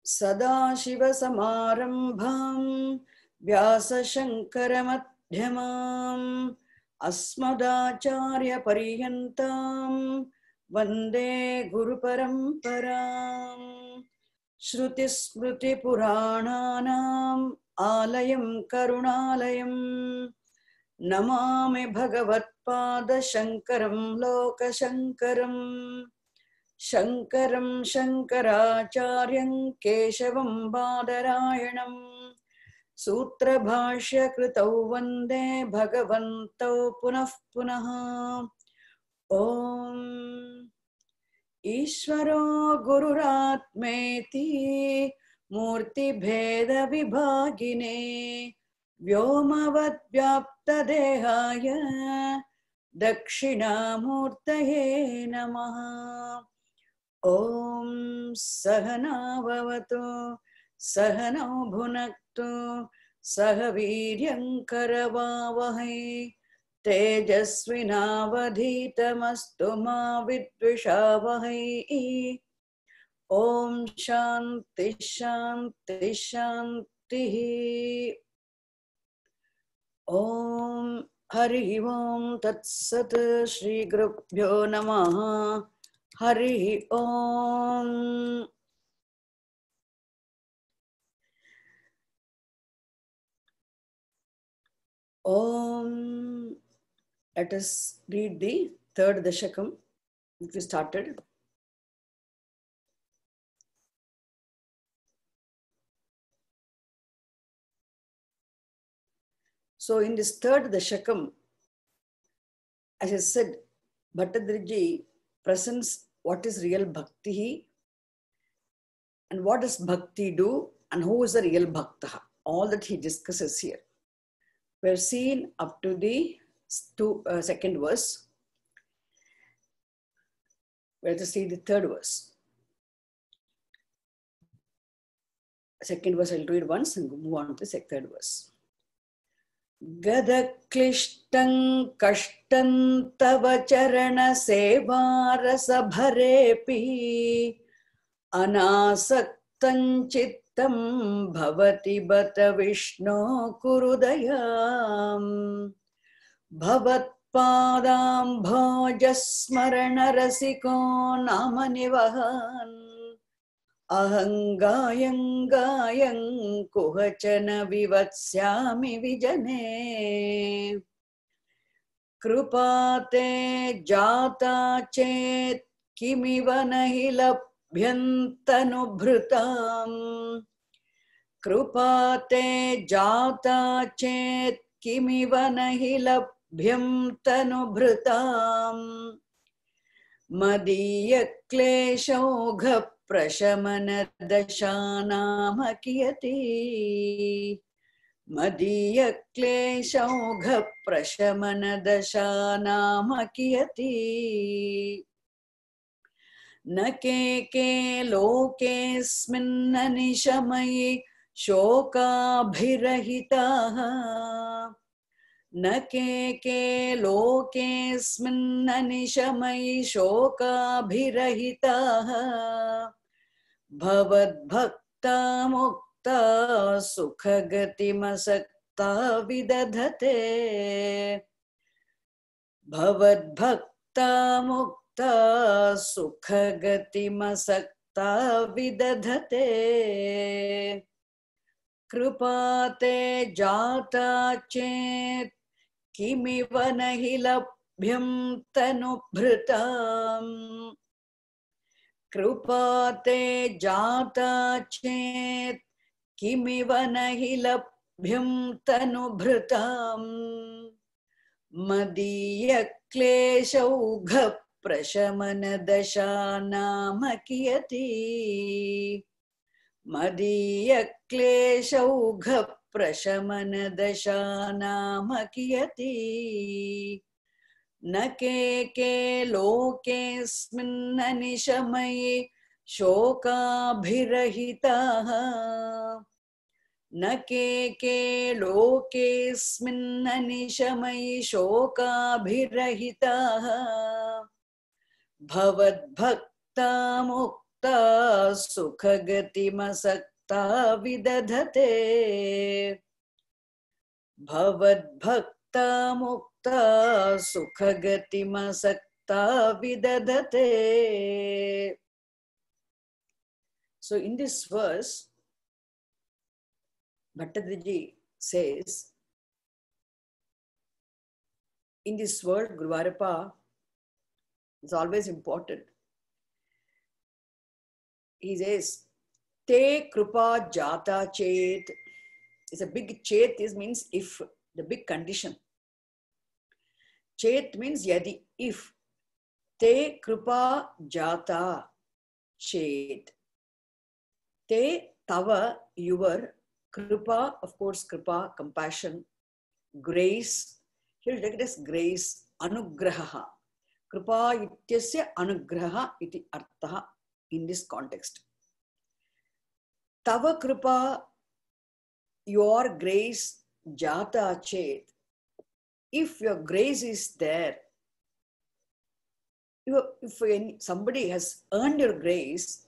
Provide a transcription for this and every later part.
सदाशिवसमारम्भां व्यासशङ्करमध्यमाम् अस्मदाचार्यपर्यन्तां वन्दे गुरुपरम्पराम्। श्रुतिस्मृतिपुराणानाम् आलयं करुणालयं नमामि भगवत्पादशङ्करं लोकशङ्करम्। शङ्करं शङ्कराचार्यं केशवं बादरायणं सूत्रभाष्यकृतौ वन्दे भगवन्तौ पुनः पुनः। ॐ ईश्वरो गुरुरात्मेति मूर्तिभेदविभागिने व्योमवद्व्याप्तदेहाय दक्षिणामूर्तये नमः। ॐ सहना भवतु सहनौ भुनक्तु सह वीर्यं करवावहै तेजस्विनावधीतमस्तु मा विद्विषावहै। ॐ शान्ति शान्ति शान्तिः। ॐ हरि ओं तत्सत्। श्री गुरुभ्यो नमः। हरि ओम। Let us read the third dashakam which we started. So in this third dashakam, as I said, Bhattadriji presents what is real bhakti and what does bhakti do and who is the real bhakta. All that he discusses here. We're seen up to the second verse. Let us see the third verse. Second verse I'll read once and move on to the third verse. Gadaklishtang kashtan tava charana sevarasabharepi anasaktan chittam bhavati bata vishno kurudayam bhavatpadam bhojasmarana rasiko namanivahan ahangayang gayang kuhachana vivatsyami vijane krupate jata chet kimiva nahi labhyantanubhrutam krupate jata chet kimiva nahi labhyantanubhrutam madhiya kleshaugha prashamana dashanama kiyati madhiya kleshaugha prashamana dashanama kiyati nake ke lokesmin anishamayi shokabhirahitaha nake ke lokesmin anishamayi shokabhirahitaha bhavad bhakta mukta sukhagati masakta vidadhate bhavad bhakta mukta sukhagati masakta vidadhate krupate jata chet kimiva nahi labhyam tanubhrutam krupate jata chet kimiva nahi labhyam tanubhrutam madhiya kleshaugha prashamana dashanama kiyati madhiya kleshaugha prashamana dashanama kiyati nake ke lokesmin anishamayi shokabhirahitaha nake ke lokesmin anishamayi shokabhirahitaha bhavad bhakta mukta mukta sukhagati masakta vidadhate. Bhavad bhakta mukta sukhagati masakta vidadhate. So in this verse, Bhattadriji says, in this world, Guruvarappa is always important. He says, Te krupa jata chet. It's a big chet, this means if, the big condition. Chet means yadi, if. Te krupa jata chet. Te tava, your, kripa, of course, kripa, compassion, grace. Here take it as grace, anugraha. Kripa ityasya anugraha iti artha in this context. Tava kripa, your grace, jata chet. If your grace is there, if somebody has earned your grace,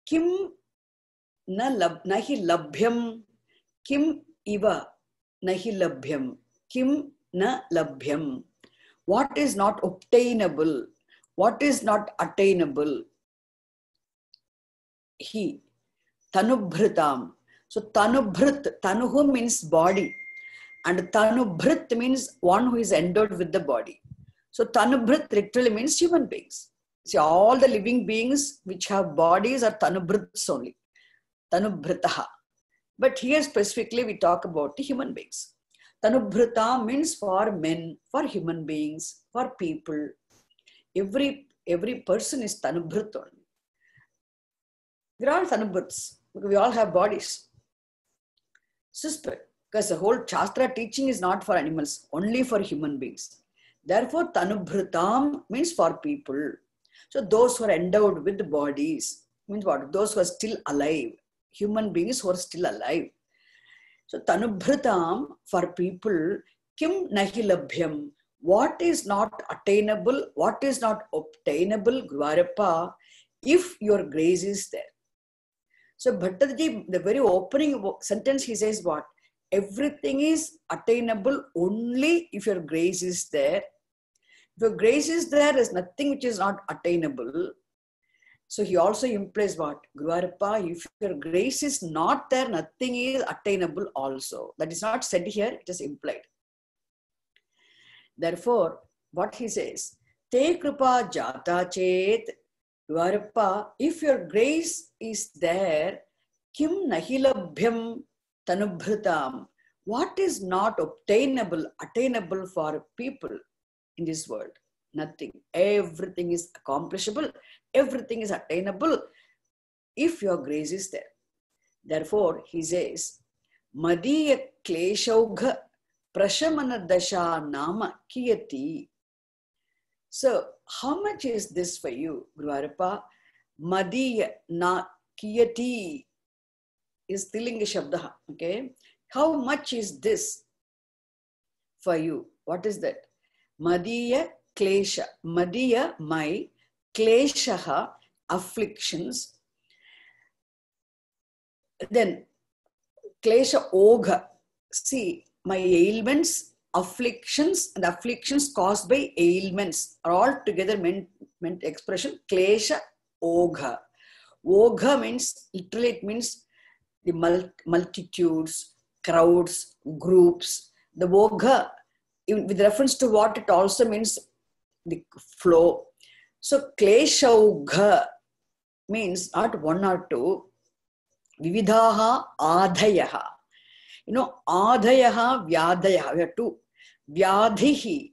kim nahi labhyam, kim iva nahi labhyam, kim na labhyam. What is not obtainable? What is not attainable? He. Tanubhritam. So tanubhrit, tanuhu means body. And tanubhrit means one who is endowed with the body. So tanubhrit literally means human beings. See, all the living beings which have bodies are tanubhrits only. Tanubhritaha. But here specifically we talk about the human beings. Tanubhrita means for men, for human beings, for people. Every person is tanubhrit only. We're all tanubhrits because we all have bodies. Because the whole Shastra teaching is not for animals, only for human beings. Therefore, tanubhritam means for people. So those who are endowed with the bodies means what? Those who are still alive. Human beings who are still alive. So tanubhritam for people, kim nahi labhyam. What is not attainable, what is not obtainable, Guruvarappa, if your grace is there. So Bhattadji, the very opening sentence, he says what? Everything is attainable only if your grace is there. If your grace is there is nothing which is not attainable. So he also implies what? Guruvarappa, if your grace is not there, nothing is attainable also. That is not said here, it is implied. Therefore, what he says, Te kripa jata chet, Guruvarappa, if your grace is there, kim nahi labhyam tanubhritam. What is not obtainable, attainable for people in this world? Nothing. Everything is accomplishable. Everything is attainable if your grace is there. Therefore, he says, Madiya kleshaugha prashamana dasha nama kiyati. So, how much is this for you, Guruvarappa? Madiya na kiyati is Stilinga Shabdaha. Okay? How much is this for you? What is that? Madiya klesha. Madiya, my, kleshaha, afflictions. Then, klesha ogha. See, my ailments, afflictions, and afflictions caused by ailments are all together meant expression klesha ogha. Ogha means, literally it means the multitudes, crowds, groups. The ogha, with reference to what, it also means the flow. So kleshaugha means not one or two. Vividhaha adhayaha. You know, adhayaha, vyadhayaha. We have two. Vyadhihi,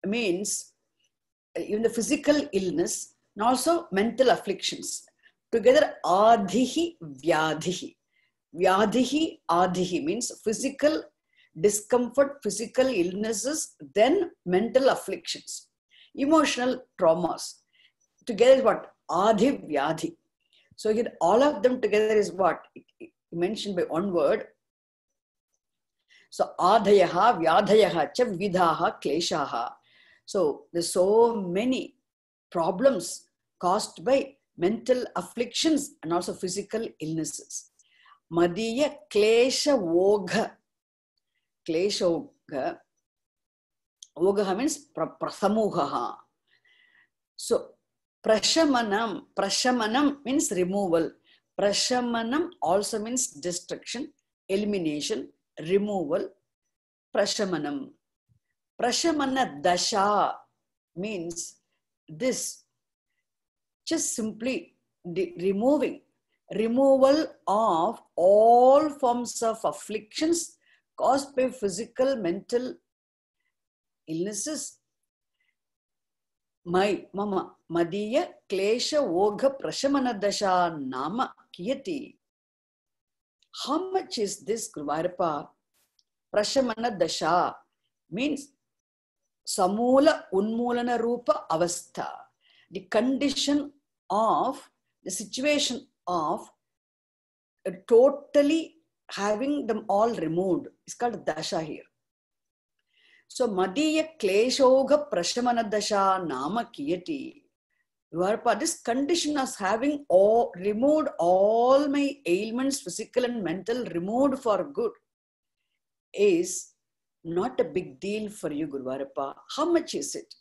means even the physical illness and also mental afflictions. Together, adhihi, vyadhihi. Vyadhihi, adhihi means physical discomfort, physical illnesses, then mental afflictions, emotional traumas. Together is what? Adhi, vyadhi. So here all of them together is what? Mentioned by one word. So adhayaha, vyadhayaha, cha vidhaha, kleshaha. So there's so many problems caused by mental afflictions and also physical illnesses. Madiya klesha vogha. Klesha vogha. Vogha means prasamuha. So, prashamanam means removal. Prashamanam also means destruction, elimination, removal. Prashamanam. Prashamana dasha means this, just simply removal of all forms of afflictions caused by physical, mental illnesses. Mama Madiya Klesha Vogha Prashamana Dasha Nama Kiyati. How much is this, Guruvayurappa? Prashamana Dasha means Samula Unmulana Rupa Avastha. The condition of, the situation of totally having them all removed is called Dasha here. So, Madiya Kleshoga Prashamana Dasha Nama Kiyati. This condition of having removed all my ailments, physical and mental, removed for good, is not a big deal for you, Guruvayurappa. How much is it?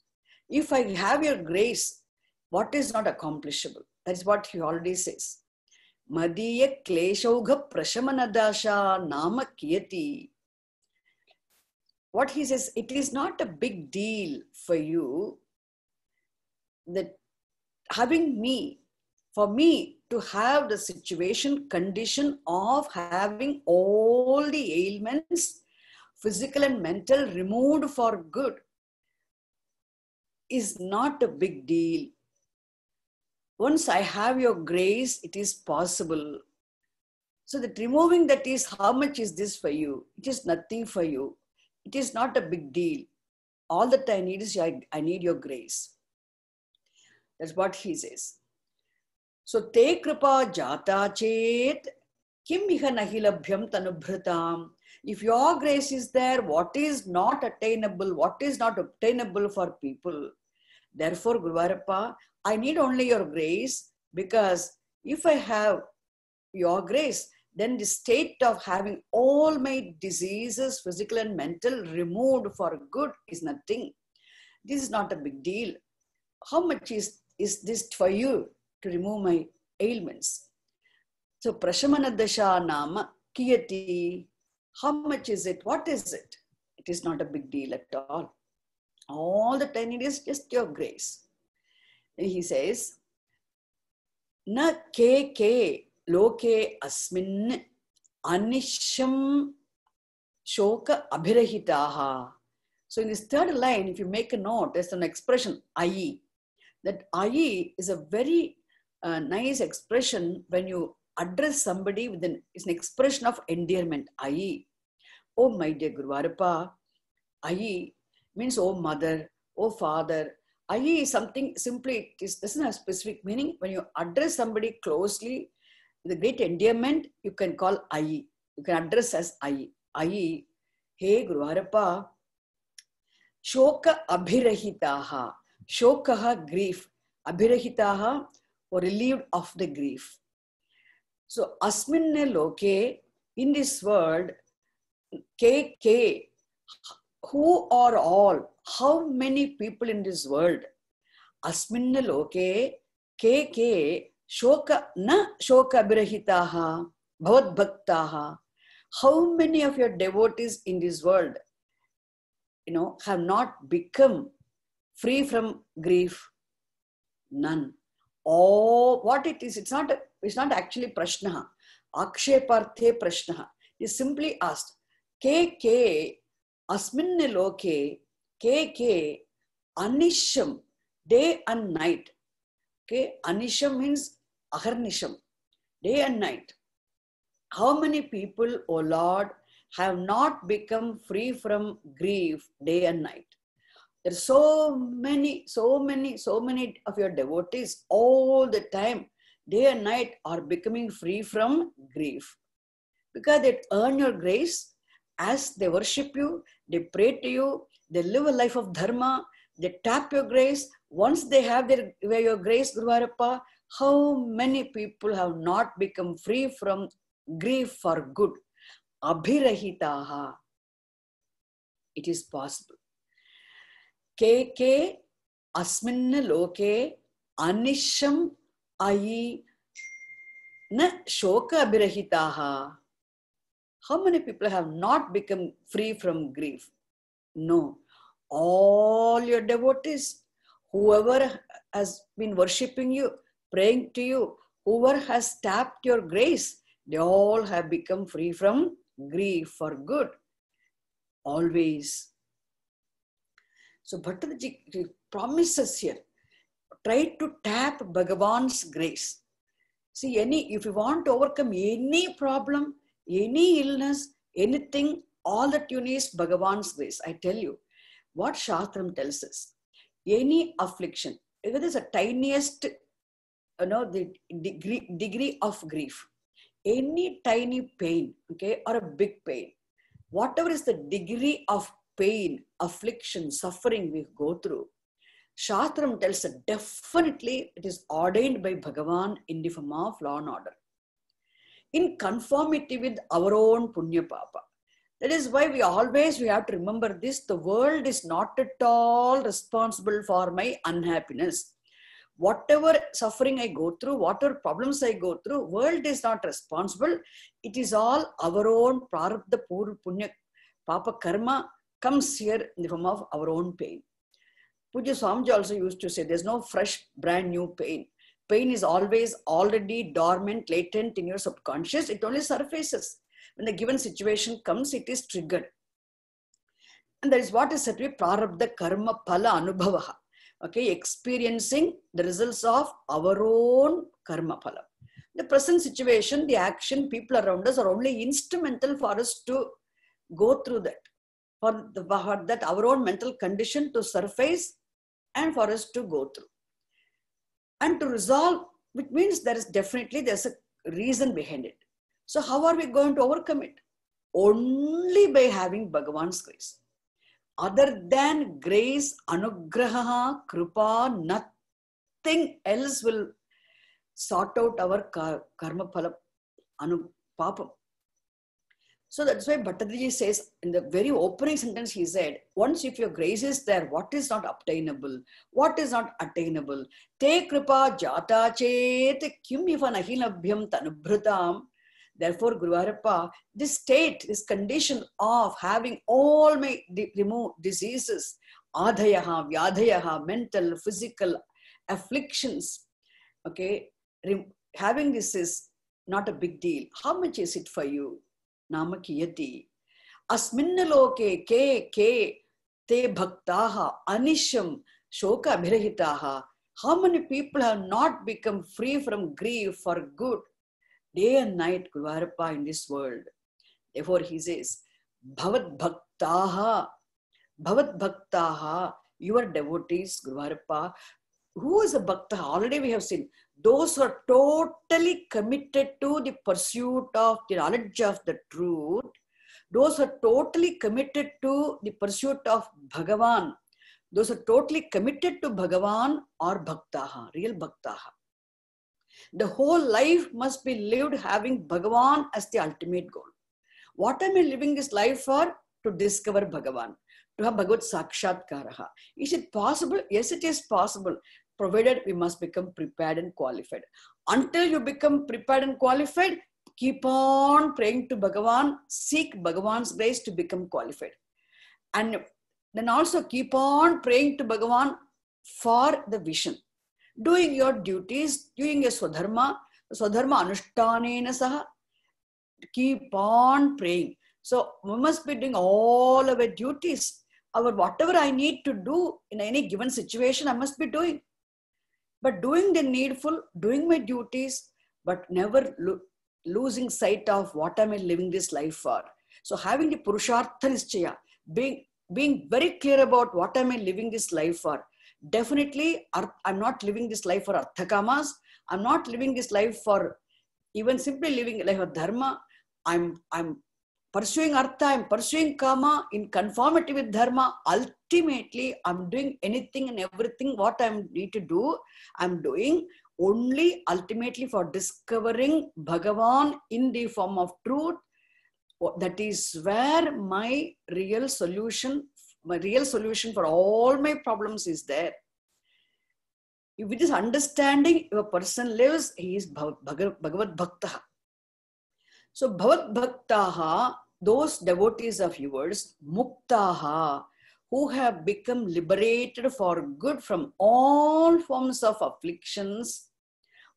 If I have your grace, what is not accomplishable? That is what he already says. Madiya Kleshoga Prashamana Dasha Nama Kiyati. What he says, it is not a big deal for you that having me, for me to have the situation, condition of having all the ailments, physical and mental, removed for good, is not a big deal. Once I have your grace, it is possible. So that removing that is, how much is this for you? It is nothing for you. It is not a big deal. All that I need is, I need your grace. That's what he says. So, te kripa jata chet kim iha nahi labhyam tanubhritam. If your grace is there, what is not attainable, what is not obtainable for people? Therefore, Guruvayurappa, I need only your grace, because if I have your grace, then the state of having all my diseases, physical and mental, removed for good is nothing. This is not a big deal. How much is this for you to remove my ailments? So, Prashamana Dasha Nama Kiyati. How much is it? What is it? It is not a big deal at all. All that I need is just your grace. And he says, Na ke loke asmin anisham shoka abhirahitaha. So in this third line, if you make a note, there's an expression, ayi. That ayi is a very nice expression when you address somebody with it's an expression of endearment. Ayi. Oh, my dear Guruvayurappa. Ayi means oh mother, oh father. Ayi is something simply, it doesn't have specific meaning. When you address somebody closely, with a great endearment, you can call Ayi. You can address as Ayi. Ayi, hey Guruvayurappa, shoka abhirahitaha. Shokaha, grief. Abhirahitaha, or relieved of the grief. So, asminne loke, in this world, ke, who are all? How many people in this world? Asminne loke, ke, shoka na shoka abhirahitaha, bhavad bhaktaha. How many of your devotees in this world, have not become free from grief? None. Oh, what it is, it's not actually prashnaha. Aksheparte prashnaha. It's simply asked, ke asminne loke, ke anisham, day and night. Okay, anisham means aharnisham, day and night. How many people, O Lord, have not become free from grief day and night? There are so many of your devotees all the time, day and night, are becoming free from grief. Because they earn your grace as they worship you, they pray to you, they live a life of dharma, they tap your grace, Once they have your grace, Guru Varappa, how many people have not become free from grief for good? Abhirahitaha. It is possible. Ke asminna loke anisham ayi na shoka abhirahitaha. How many people have not become free from grief? No. All your devotees, whoever has been worshipping you, praying to you, whoever has tapped your grace, they all have become free from grief for good. Always. So Bhattacharya promises here, try to tap Bhagavan's grace. See, if you want to overcome any problem, any illness, anything, all that you need is Bhagavan's grace. I tell you, what Shastram tells us, any affliction, if it is the tiniest, the degree of grief, any tiny pain, okay, or a big pain, whatever is the degree of pain, affliction, suffering we go through, Shastram tells us definitely it is ordained by Bhagavan in the form of law and order, in conformity with our own Punya Papa. That is why we have to remember this. The world is not at all responsible for my unhappiness. Whatever suffering I go through, whatever problems I go through, world is not responsible. It is all our own prarabdha punya papa karma comes here in the form of our own pain. Pujya Swamiji also used to say, there's no fresh, brand new pain. Pain is always already dormant, latent in your subconscious. It only surfaces. When the given situation comes, it is triggered. And that is what is said to be prarabdha karma phala anubhavaha. Okay, experiencing the results of our own karma phala. The present situation, the action, people around us are only instrumental for us to go through that. For that our own mental condition to surface and for us to go through. And to resolve, which means there's a reason behind it. So how are we going to overcome it? Only by having Bhagavan's grace. Other than grace, anugraha, kripa, nothing else will sort out our karma phala, papam. So that's why Bhattacharya says in the very opening sentence, he said, once if your grace is there, what is not obtainable? What is not attainable? Te kripa jata chet kim iva nahi labhyam tanubhrutam. Therefore, Guru Varappa, this state, this condition of having all my removed diseases, adhayaha, vyadhayaha, mental, physical afflictions, okay, having this is not a big deal. How much is it for you? Nama kiyati. Asminna loke ke te bhaktaha anisham shoka abhirahitaha. How many people have not become free from grief for good? Day and night, Guru Varappa, in this world. Therefore, he says, Bhavat Bhaktaha, your devotees, Guru Varappa. Who is a Bhakta? Already we have seen. Those who are totally committed to the pursuit of the knowledge of the truth. Those who are totally committed to the pursuit of Bhagavan. Those who are totally committed to Bhagavan or Bhaktaha, real Bhaktaha. The whole life must be lived having Bhagavan as the ultimate goal. What am I living this life for? To discover Bhagavan, to have Bhagavad Sakshatkaraha. Is it possible? Yes, it is possible, provided we must become prepared and qualified. Until you become prepared and qualified, keep on praying to Bhagavan, seek Bhagavan's grace to become qualified. And then also keep on praying to Bhagavan for the vision. Doing your duties, doing your swadharma anushthanena saha, keep on praying. So we must be doing all our duties. Whatever I need to do in any given situation, I must be doing. But doing the needful, doing my duties, but never losing sight of what am I living this life for. So having the Purushartha Nischaya, being very clear about what am I living this life for. Definitely, I'm not living this life for arthakamas. I'm not living this life for even simply living a life of dharma. I'm pursuing artha, I'm pursuing kama in conformity with dharma. Ultimately, I'm doing anything and everything what I need to do, I'm doing only ultimately for discovering Bhagavan in the form of truth. That is where my real solution for all my problems is there. With this understanding, if a person lives, he is Bhagavad Bhakta. So Bhavad Bhaktaha, those devotees of yours, Muktaha, who have become liberated for good from all forms of afflictions,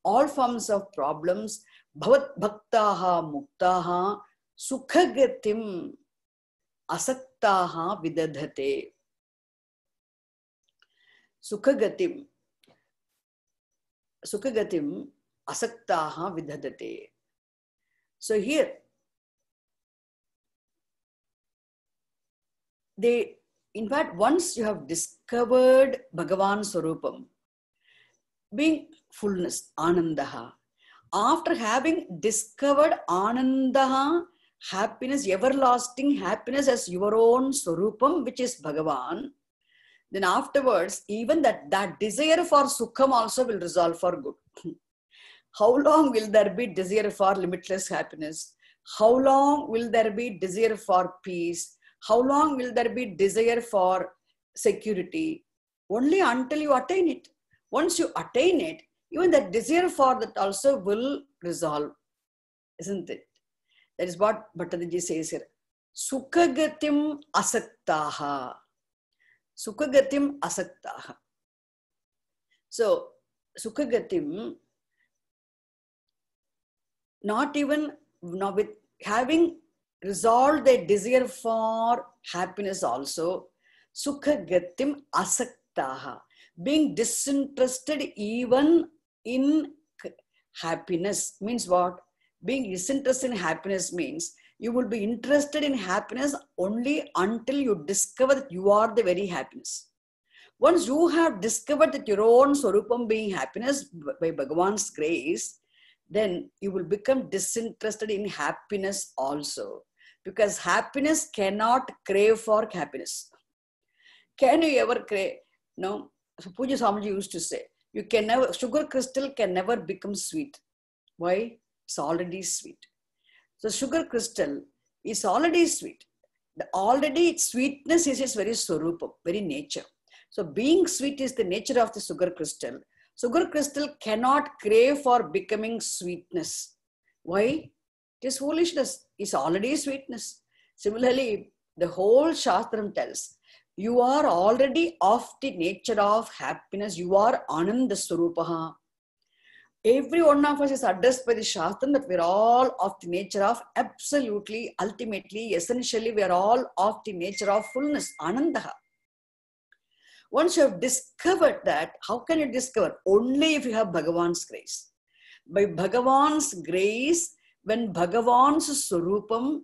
all forms of problems, Bhavad Bhaktaha Muktaha, Sukhagatim Asaktaha Vidadhate. Sukhagatim Asaktaha Vidadhate. So here, in fact, once you have discovered Bhagavan Swarupam, being fullness, Anandaha, after having discovered Anandaha, happiness, everlasting happiness as your own Swarupam, which is Bhagavan, then afterwards, even that desire for Sukham also will resolve for good. How long will there be desire for limitless happiness? How long will there be desire for peace? How long will there be desire for security? Only until you attain it. Once you attain it, even that desire for that also will resolve. Isn't it? That is what Bhattacharya says here. Sukhagatim asaktaha. Sukhagatim asaktaha. So, Sukhagatim, not even with having resolved their desire for happiness also, Sukhagatim asaktaha, being disinterested even in happiness means what? Being disinterested in happiness means you will be interested in happiness only until you discover that you are the very happiness. Once you have discovered that your own Swarupam being happiness by Bhagavan's grace, then you will become disinterested in happiness also. Because happiness cannot crave for happiness. Can you ever crave? No. So Puja Swamiji used to say, sugar crystal can never become sweet. Why? It's already sweet. So sugar crystal is already sweet. Already its sweetness is its very Swarupam, very nature. So being sweet is the nature of the sugar crystal. Sugar crystal cannot crave for becoming sweetness. Why? It is foolishness. It's already sweetness. Similarly, the whole Shastram tells, you are already of the nature of happiness. You are Ananda Swarupaha. Every one of us is addressed by the Shastram that we're all of the nature of absolutely, ultimately, essentially, we are all of the nature of fullness, Anandaha. Once you have discovered that, how can you discover? Only if you have Bhagavan's grace. By Bhagavan's grace, when Bhagavan's Swarupam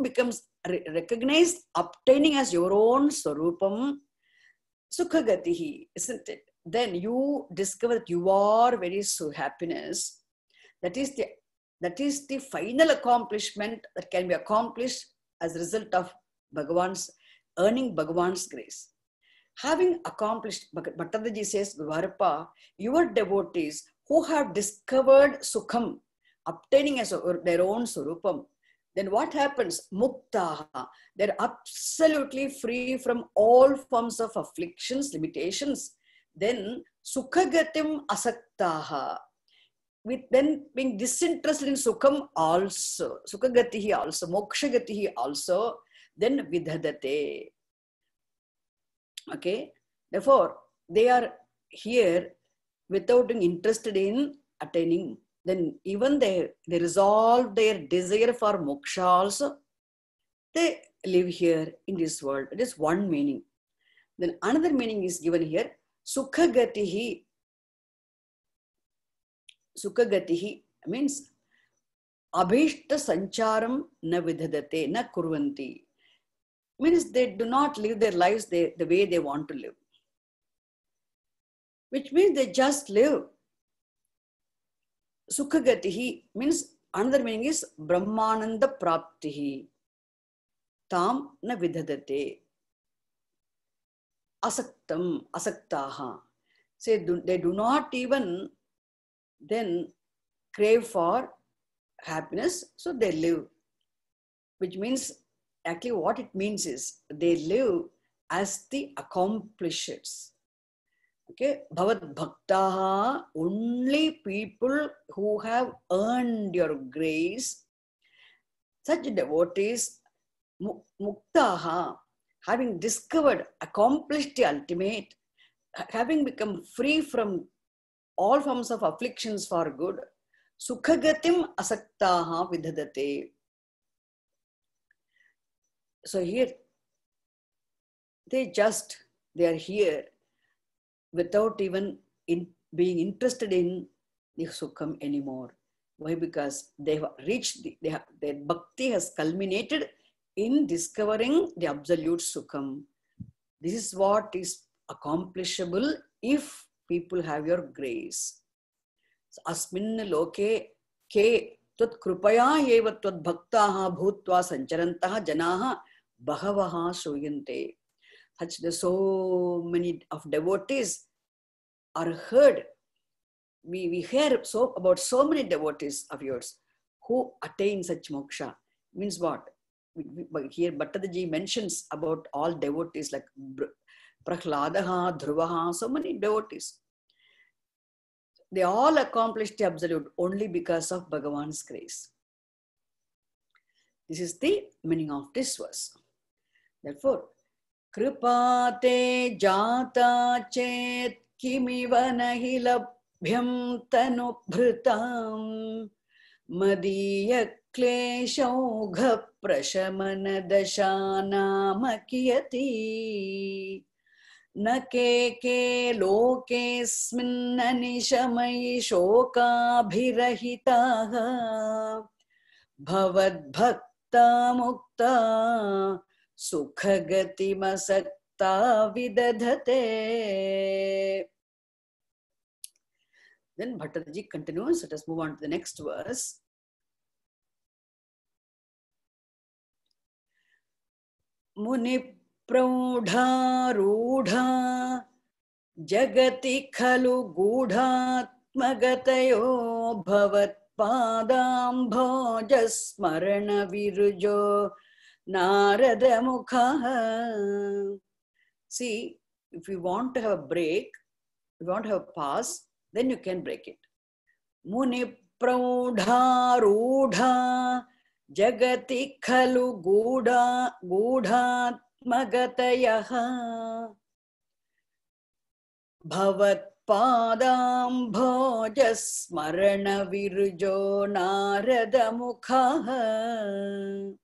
becomes recognized, obtaining as your own Swarupam, Sukhagatihi, isn't it? Then you discover that you are very happiness. That is the final accomplishment that can be accomplished as a result of earning Bhagavan's grace. Having accomplished, Bhattacharya says, Gurvarappa, your devotees who have discovered Sukham, obtaining as their own Swarupam, then what happens? Muktaha, they're absolutely free from all forms of afflictions, limitations. Then Sukhagatim asaktaha, with then being disinterested in Sukham also, Sukhagatihi also, Mokshagatihi also, then Vidhadate. Okay, therefore, they are here without being interested in attaining. Then even they resolve their desire for moksha also. They live here in this world. It is one meaning. Then another meaning is given here. Sukhagatihi. Sukhagatihi means abhishta sancharam na vidhadate na kurvanti. Means they do not live their lives the way they want to live. Which means they just live. Sukhagatihi means Another meaning is Brahmananda Praptihi. Tam na vidhadate. Asaktam, asaktaha. Say they do not even then crave for happiness, so they live. Which means, actually what it means is, they live as the accomplishers. Okay, Bhavat Bhaktaha, only people who have earned your grace, such devotees, Muktaha, having discovered, accomplished the ultimate, having become free from all forms of afflictions for good, Sukhagatim Asaktaha Vidhadate. So here, they are here without even being interested in the Sukham anymore. Why? Because they have reached, their bhakti has culminated in discovering the absolute Sukham. This is what is accomplishable if people have your grace. Asmin loke ke tat krupaya eva tat bhaktaha bhutva sancharantaha janaha bahavaha shruyante. Such so many of devotees are heard. We hear about so many devotees of yours who attain such moksha. Means what? Here Bhattadaji mentions about all devotees like Prahladaha, Dhruvaha, so many devotees. They all accomplished the absolute only because of Bhagavan's grace. This is the meaning of this verse. Therefore, Kripate jata chet kimiva nahi labhyam tanubhritam Madiya kleshaugha prashamana dashanama kiyati Nake ke lokesmin anishamayi shokabhirahitaha Bhavad bhakta mukta Sukhagati masakta vidadhate. Then Bhattadaji continues. Let us move on to the next verse. Muni praudha rudha jagati khalu gudhatmagatayo bhavat padam bhojasmarana virujo Narada Mukha. See, if you want to have a break, if you want to have a pause, then you can break it. Muni praudha rudha jagati khalu gudhatmagatayaha bhavat padam bhojasmarana virujo Narada Mukha.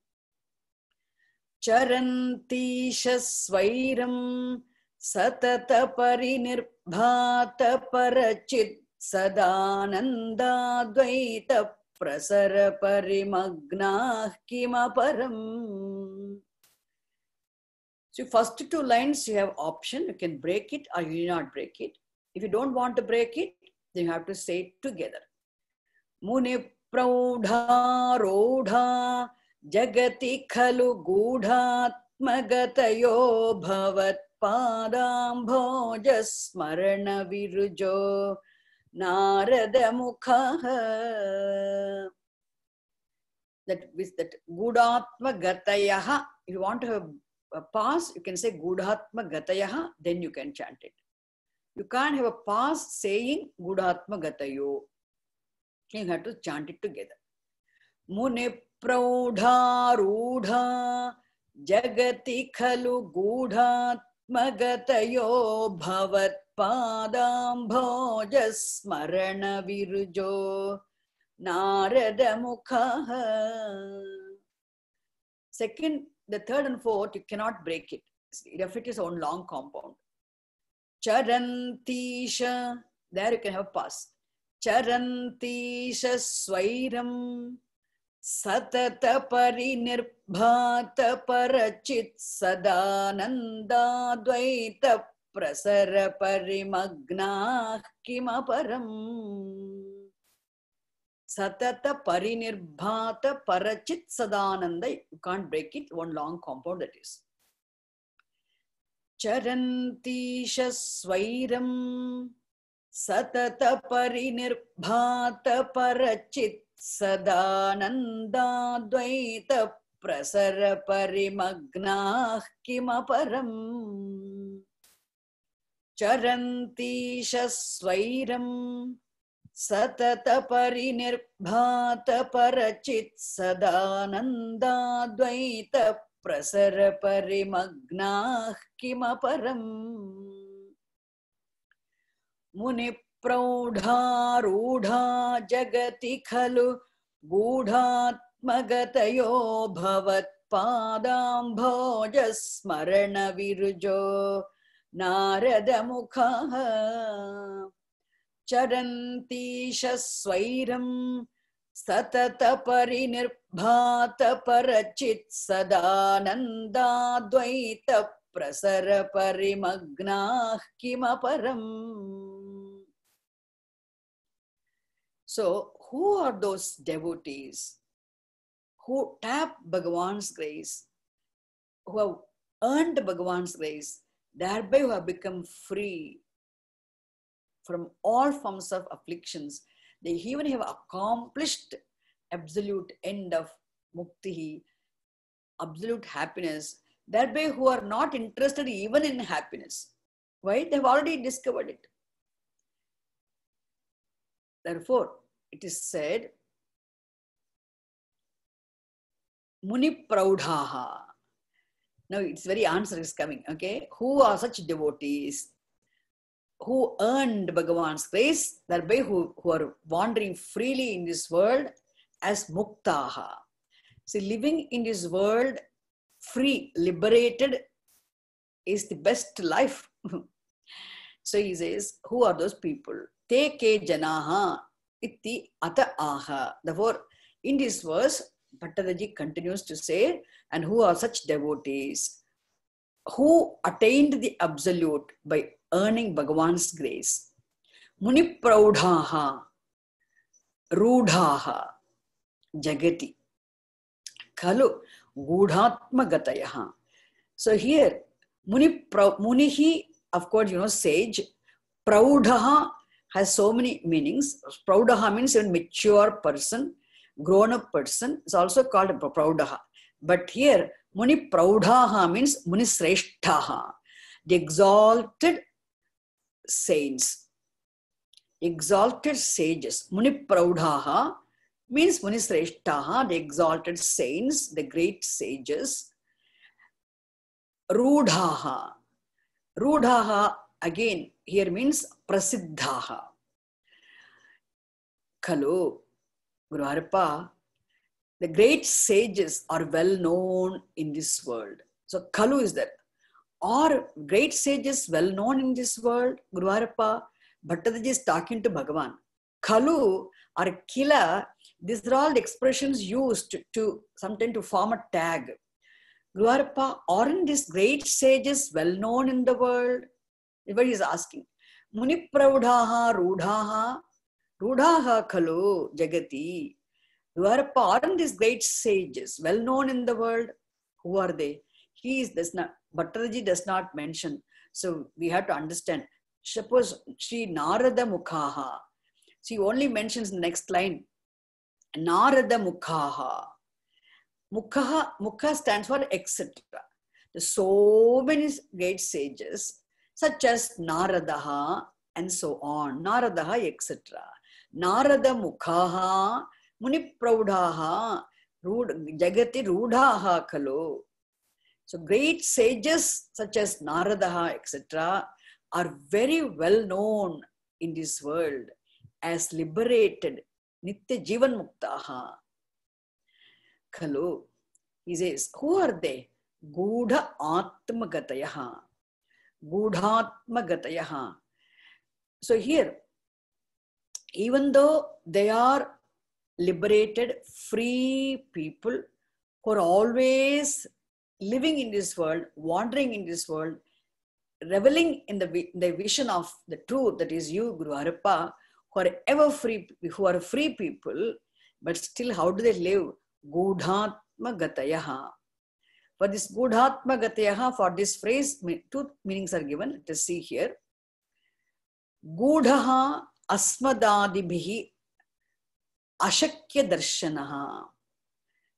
Charantisha svairam satata parinirbhata parachit sadananda dvaita prasara parimagnah kimaparam. So first two lines you have option, you can break it or you need not break it. If you don't want to break it, then you have to say it together. Muni praudha rodha Jagati khalu gudhatmagatayo bhavat padam bhojasmarana virujo Narada Mukha. That with that gudhatmagatayaha, if you want to have a pause, you can say gudhatmagatayaha, then you can chant it. You can't have a pause saying gudhatmagatayo. You have to chant it together. Muni praudha rudha jagati khalu gudhatmagatayo bhavat padam bhojasmarana virujo Narada Mukha. Second, the third and fourth, you cannot break it. If it is own long compound. Charantisha, there you can have a pause. Charantisha swairam Satata parinirbhata parachit sadananda dvaita prasara parimagnah kimaparam. Satata Parinirbhata Parachit Sadananda. You can't break it, one long compound that is. Charantisha Swairam Satata Parinirbhata Parachit Sadananda Dvaita Prasara Parimagnah Kimaparam. Charantisha Swairam Satata Parinirbhata Parachit Sadananda Dvaita Prasara Parimagnah Kimaparam. Muni Praudha Rudha Jagati Khalu Gudhatmagatayo Bhavat Padam Bhojasmarana Virujo Narada Mukha. Charantisha Swairam Satata Parinirbhata Parachit Sadananda Dvaita Prasara Parimagnah Kimaparam. So, who are those devotees who tap Bhagavan's grace, who have earned Bhagavan's grace, thereby who have become free from all forms of afflictions? They even have accomplished absolute end of mukti, absolute happiness, thereby who are not interested even in happiness. Why? They have already discovered it. Therefore, it is said, Muni Praudhaha. Now, its very answer is coming, okay? Who are such devotees who earned Bhagavan's grace, thereby who are wandering freely in this world as muktaha. See, living in this world free, liberated is the best life. So he says, who are those people? Te ke janaha iti ata aha. Therefore, in this verse, Bhattadaji continues to say, and who are such devotees who attained the absolute by earning Bhagavan's grace. Muni Praudhaha Rudhaha Jagati Khalu Gudhatmagatayaha. So here, Munihi, of course, sage. Praudhaha has so many meanings. Praudhaha means a mature person, grown-up person. It's also called Praudhaha. But here, Muni Praudhaha means Muni Sreshtaha, the exalted saints, exalted sages. Muni Praudhaha means Muni Sreshtaha, the exalted saints, the great sages. Rudhaha. Rudhaha again here means Prasiddhaha. Khalu, Guru Harpa, the great sages are well known in this world. So Khalu is there. Are great sages well known in this world? Guru Harpa, Bhattadaji is talking to Bhagavan. Khalu or Kila, these are all the expressions used to sometimes to form a tag. Guru Harpa, aren't these great sages well known in the world? Everybody is asking. Muni Praudhaha Rudhaha Rudhaha Khalu Jagati. Guru Harpa, aren't these great sages well known in the world? Who are they? Bhattadaji does not mention. So we have to understand. Suppose Sri Narada Mukhaha. She only mentions the next line. Narada Mukhaha. Mukha stands for etc. There's so many great sages, such as Naradaha and so on. Naradaha, etc. Narada Mukhaha, Muni Praudhaha, Jagati Rudhaha Khalu. So great sages such as Naradaha, etc. are very well known in this world as liberated Nitya Jivan Muktaha. Khalu. He says, who are they? Gudha Atmagatayaha. Gudhatmagatayaha. So here, even though they are liberated, free people who are always living in this world, wandering in this world, reveling in the vision of the truth that is you, Guru Harpa, who are ever free, who are free people, But still, how do they live? Gudhatma gatayaha. For this Gudhatma gatayaha, for this phrase, two meanings are given. Let us see here. Gudhaha asmadadibhihi ashakya darshanaha.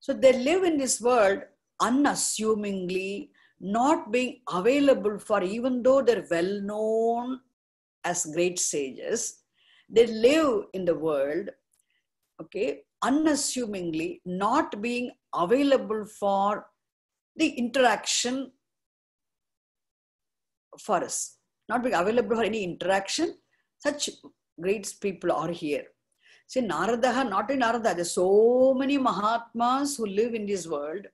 So they live in this world unassumingly, not being available for, even though they're well known as great sages, they live in the world, okay, unassumingly, not being available for the interaction for us, not being available for any interaction. Such great people are here. See, Narada, not in Narada, there's so many Mahatmas who live in this world,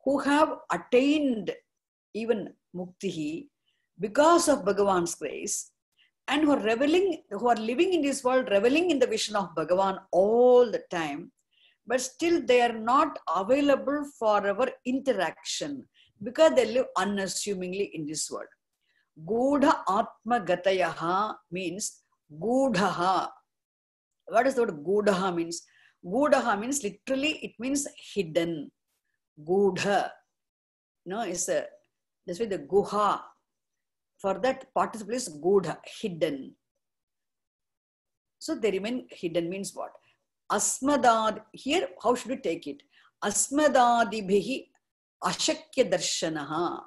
who have attained even Muktihi because of Bhagavan's grace, and who are living in this world, reveling in the vision of Bhagavan all the time, but still they are not available for our interaction because they live unassumingly in this world. Gudha Atma Gatayaha means Gudhaha. What does the word Gudhaha means? Gudhaha means literally, it means hidden. Gudha. Is this way the Guha. For that participle is Gudha, hidden. So they remain hidden means what? Asmadad, here how should we take it? Asmadadibhihi ashakya darshanaha.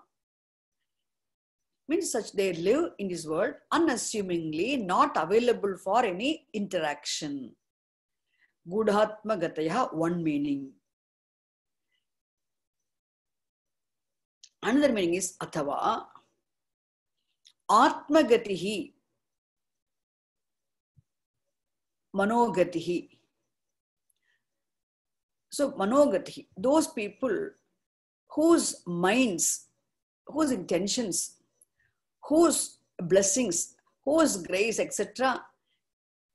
Means such they live in this world unassumingly, not available for any interaction. Gudhatma gataya, one meaning. Another meaning is athava atmagatihi manogatihi. So manogatihi, those people whose minds, whose intentions, whose blessings, whose grace, etc.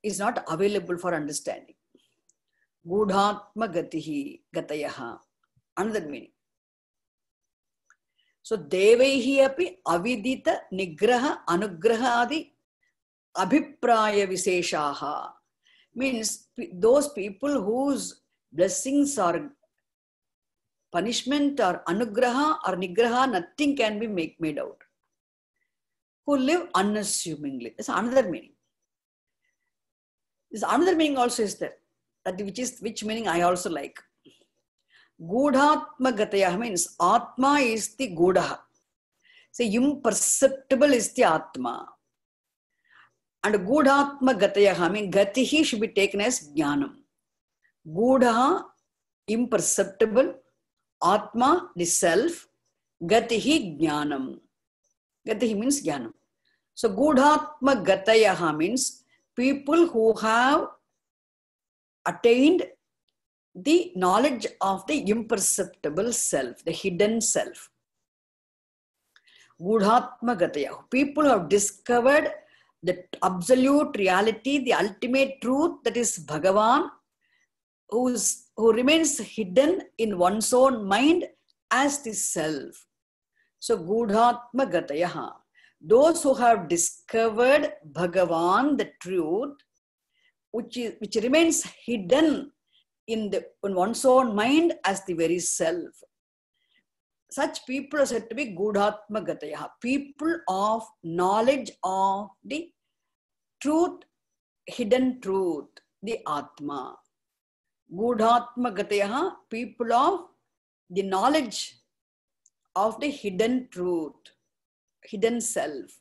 is not available for understanding. Gudhatma gatihi gatayaha. Another meaning. So devaihi api avidita nigraha anugraha adi abhipraya viseshaha. Means those people whose blessings or punishment or anugraha or nigraha, nothing can be made out. Who live unassumingly. That's another meaning. This another meaning also is there. That which meaning I also like. Gudhatma gataya means Atma is the Gudaha. So imperceptible is the Atma. And Gudhatma gataya means Gatihi should be taken as Jnanam. Gudaha, imperceptible. Atma, the self. Gatihi, Jnanam. Gatihi means Jnanam. So Gudhatma gataya means people who have attained the knowledge of the imperceptible self, the hidden self. Gudhatma gataya. People who have discovered the absolute reality, the ultimate truth, that is Bhagavan, who remains hidden in one's own mind as the self. So Gudhatma gataya. Those who have discovered Bhagavan, the truth, which remains hidden in one's own mind as the very self. Such people are said to be Gudhatma gataya, people of knowledge of the truth, hidden truth, the Atma. Gudhatma gataya, people of the knowledge of the hidden truth, hidden self.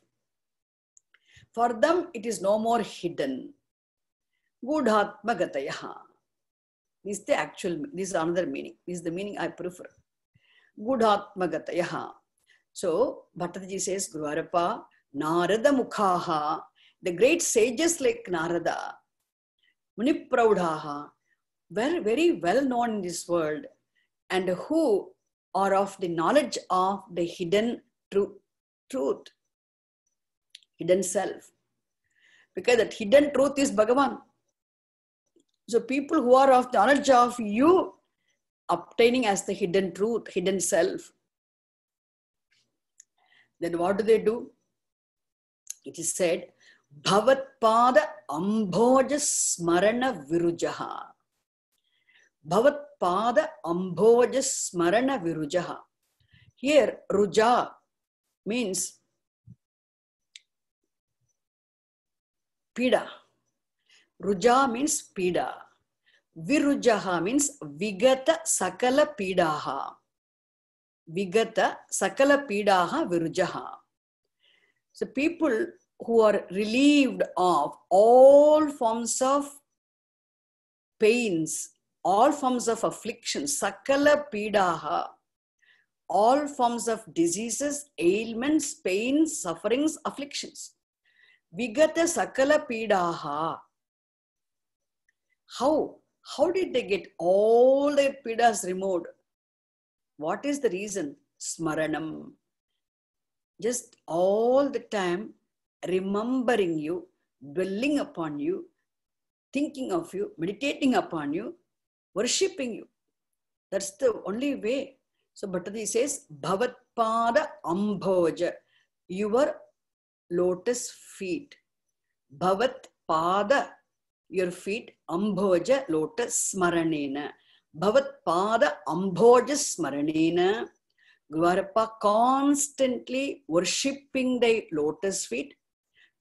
For them, it is no more hidden. Gudhatma gataya. This is the actual, this is another meaning. This is the meaning I prefer. Gudhatma gataya. So, Bhattacharya says, Guruvarappa, Narada Mukhaha, the great sages like Narada, Munipraudhaha, were very well known in this world, and who are of the knowledge of the hidden truth, hidden self. Because that hidden truth is Bhagavan. So people who are of the knowledge of you, obtaining as the hidden truth, hidden self, then what do? It is said, Bhavat Pada Ambhoja Smarana Virujaha. Bhavat Pada Amboja Smarana Virujaha. Here, Ruja means Pida. Ruja means Pida. Virujaha means Vigata Sakala Pidaha. Vigata Sakala Pidaha Virujaha. So people who are relieved of all forms of pains, all forms of afflictions, Sakala Pidaha, all forms of diseases, ailments, pains, sufferings, afflictions. Vigata Sakala Pidaha. How did they get all their pidas removed? What is the reason? Smaranam. Just all the time remembering you, dwelling upon you, thinking of you, meditating upon you, worshipping you. That's the only way. So Bhattadi says, Bhavat Pada Ambhoja, your lotus feet. Bhavat Pada, your feet, Ambhoja, lotus Smaranena. Bhavat Pada Ambhoja Smaranena. Gurvarappa, constantly worshipping the lotus feet.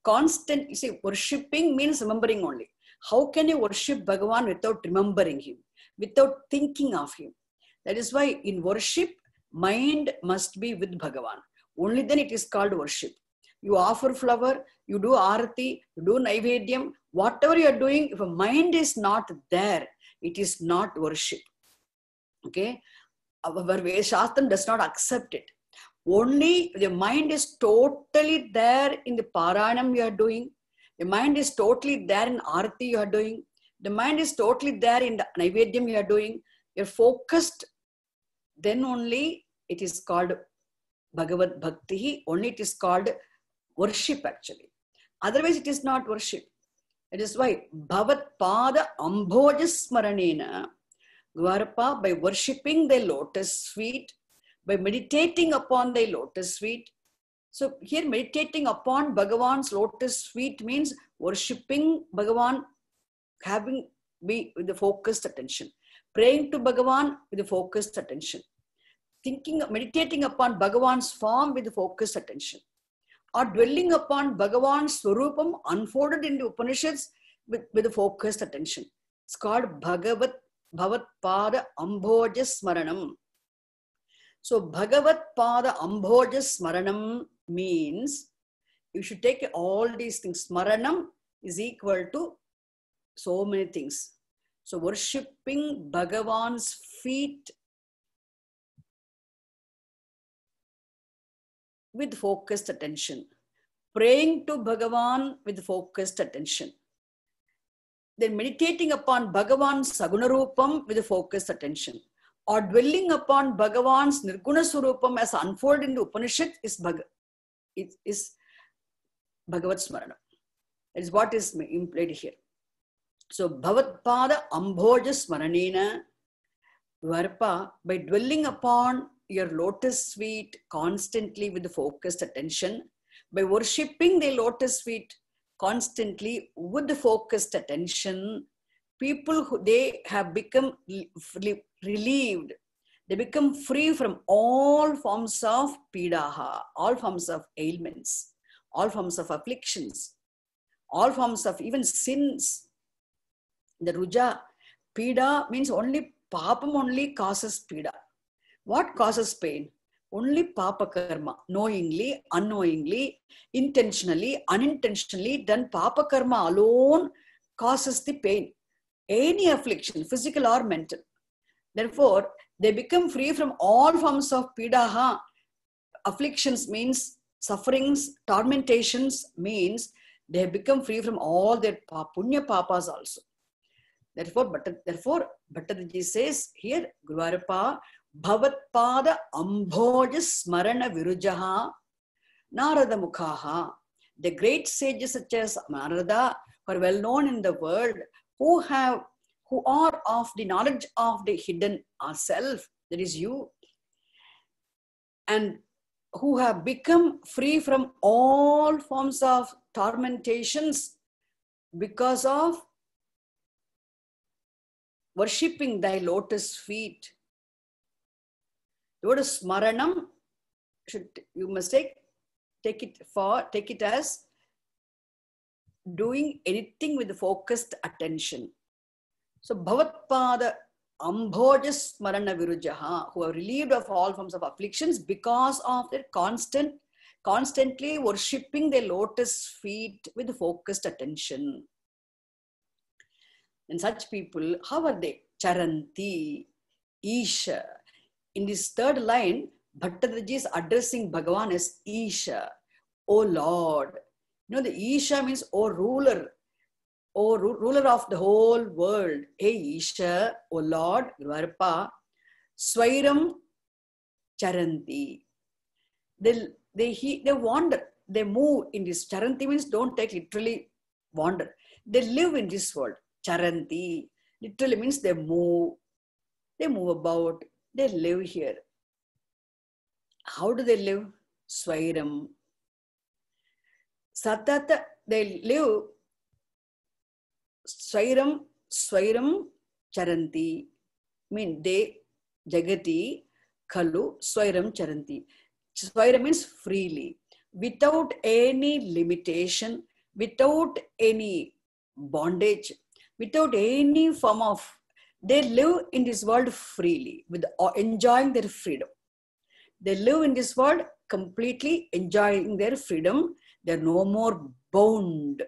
Constant, you see, worshipping means remembering only. How can you worship Bhagavan without remembering him, without thinking of him? That is why in worship, mind must be with Bhagavan. Only then it is called worship. You offer flower, you do arati, you do naivedyam, whatever you are doing, if a mind is not there, it is not worship. Okay? Our Shastram does not accept it. Only the mind is totally there in the Paranam you are doing. The mind is totally there in Arati you are doing. The mind is totally there in the Naivedyam you are doing. You're focused. Then only it is called Bhagavad Bhakti. Only it is called worship actually. Otherwise it is not worship. That is why Bhavat Pada Ambhoja Smaranena. Gurvarappa, by worshipping the lotus feet, by meditating upon the lotus feet. So here meditating upon Bhagavan's lotus feet means worshipping Bhagavan, be with the focused attention. Praying to Bhagavan with the focused attention. Meditating upon Bhagavan's form with the focused attention. Or dwelling upon Bhagavan's Swarupam unfolded in the Upanishads with the focused attention. It's called Bhagat Pada Ambhoja Smaranam. So Bhagavat Pada Ambhoja Smaranam means you should take all these things. Smaranam is equal to so many things. So worshipping Bhagavan's feet with focused attention. Praying to Bhagavan with focused attention. Then meditating upon Bhagavan's Sagunarupam with focused attention. Or dwelling upon Bhagavan's Nirguna Surupam as unfolded in the Upanishad is Bhagavad Smarana. That is what is implied here. So Bhavat Pada Ambhoja Smaranena, Gurvarappa, by dwelling upon your lotus feet constantly with the focused attention, by worshipping the lotus feet constantly with the focused attention, people they have become relieved. They become free from all forms of pidaha, all forms of ailments, all forms of afflictions, all forms of even sins. The Ruja, pida means only papam only causes pida. What causes pain? Only papa karma, knowingly, unknowingly, intentionally, unintentionally done papa karma alone causes the pain. Any affliction, physical or mental. Therefore, they become free from all forms of pidaha. Afflictions means sufferings, tormentations means they have become free from all their punya papas also. Therefore, Bhattadiji says here, Gurvarappa, Bhavat Pada Ambhoja Smarana Virujaha Narada Mukhaha. The great sages such as Narada are well known in the world, who are of the knowledge of the hidden self, that is you, and who have become free from all forms of tormentations because of worshipping thy lotus feet. The word smaranam, you must take it as doing anything with focused attention. So Bhavatpada Ambhoja Smarana Virujaha, who are relieved of all forms of afflictions because of their constantly worshipping their lotus feet with focused attention. And such people, how are they? Charanti, Isha. In this third line, Bhattadriji is addressing Bhagavan as Isha, O Lord. You know, the Isha means O ruler, O ruler of the whole world. Hey Isha, O Lord, Guruvarappa, Swairam Charanti. They wander, they move in this. Charanti means don't take literally wander. They live in this world. Charanti literally means they move about, they live here. How do they live? Swairam. Satata, they live. Swairam Charanti. Mean they, Jagati, Khalu, Swairam Charanti. Swaira means freely, without any limitation, without any bondage, without any form of, they live in this world freely, with enjoying their freedom. They live in this world completely enjoying their freedom. They're no more bound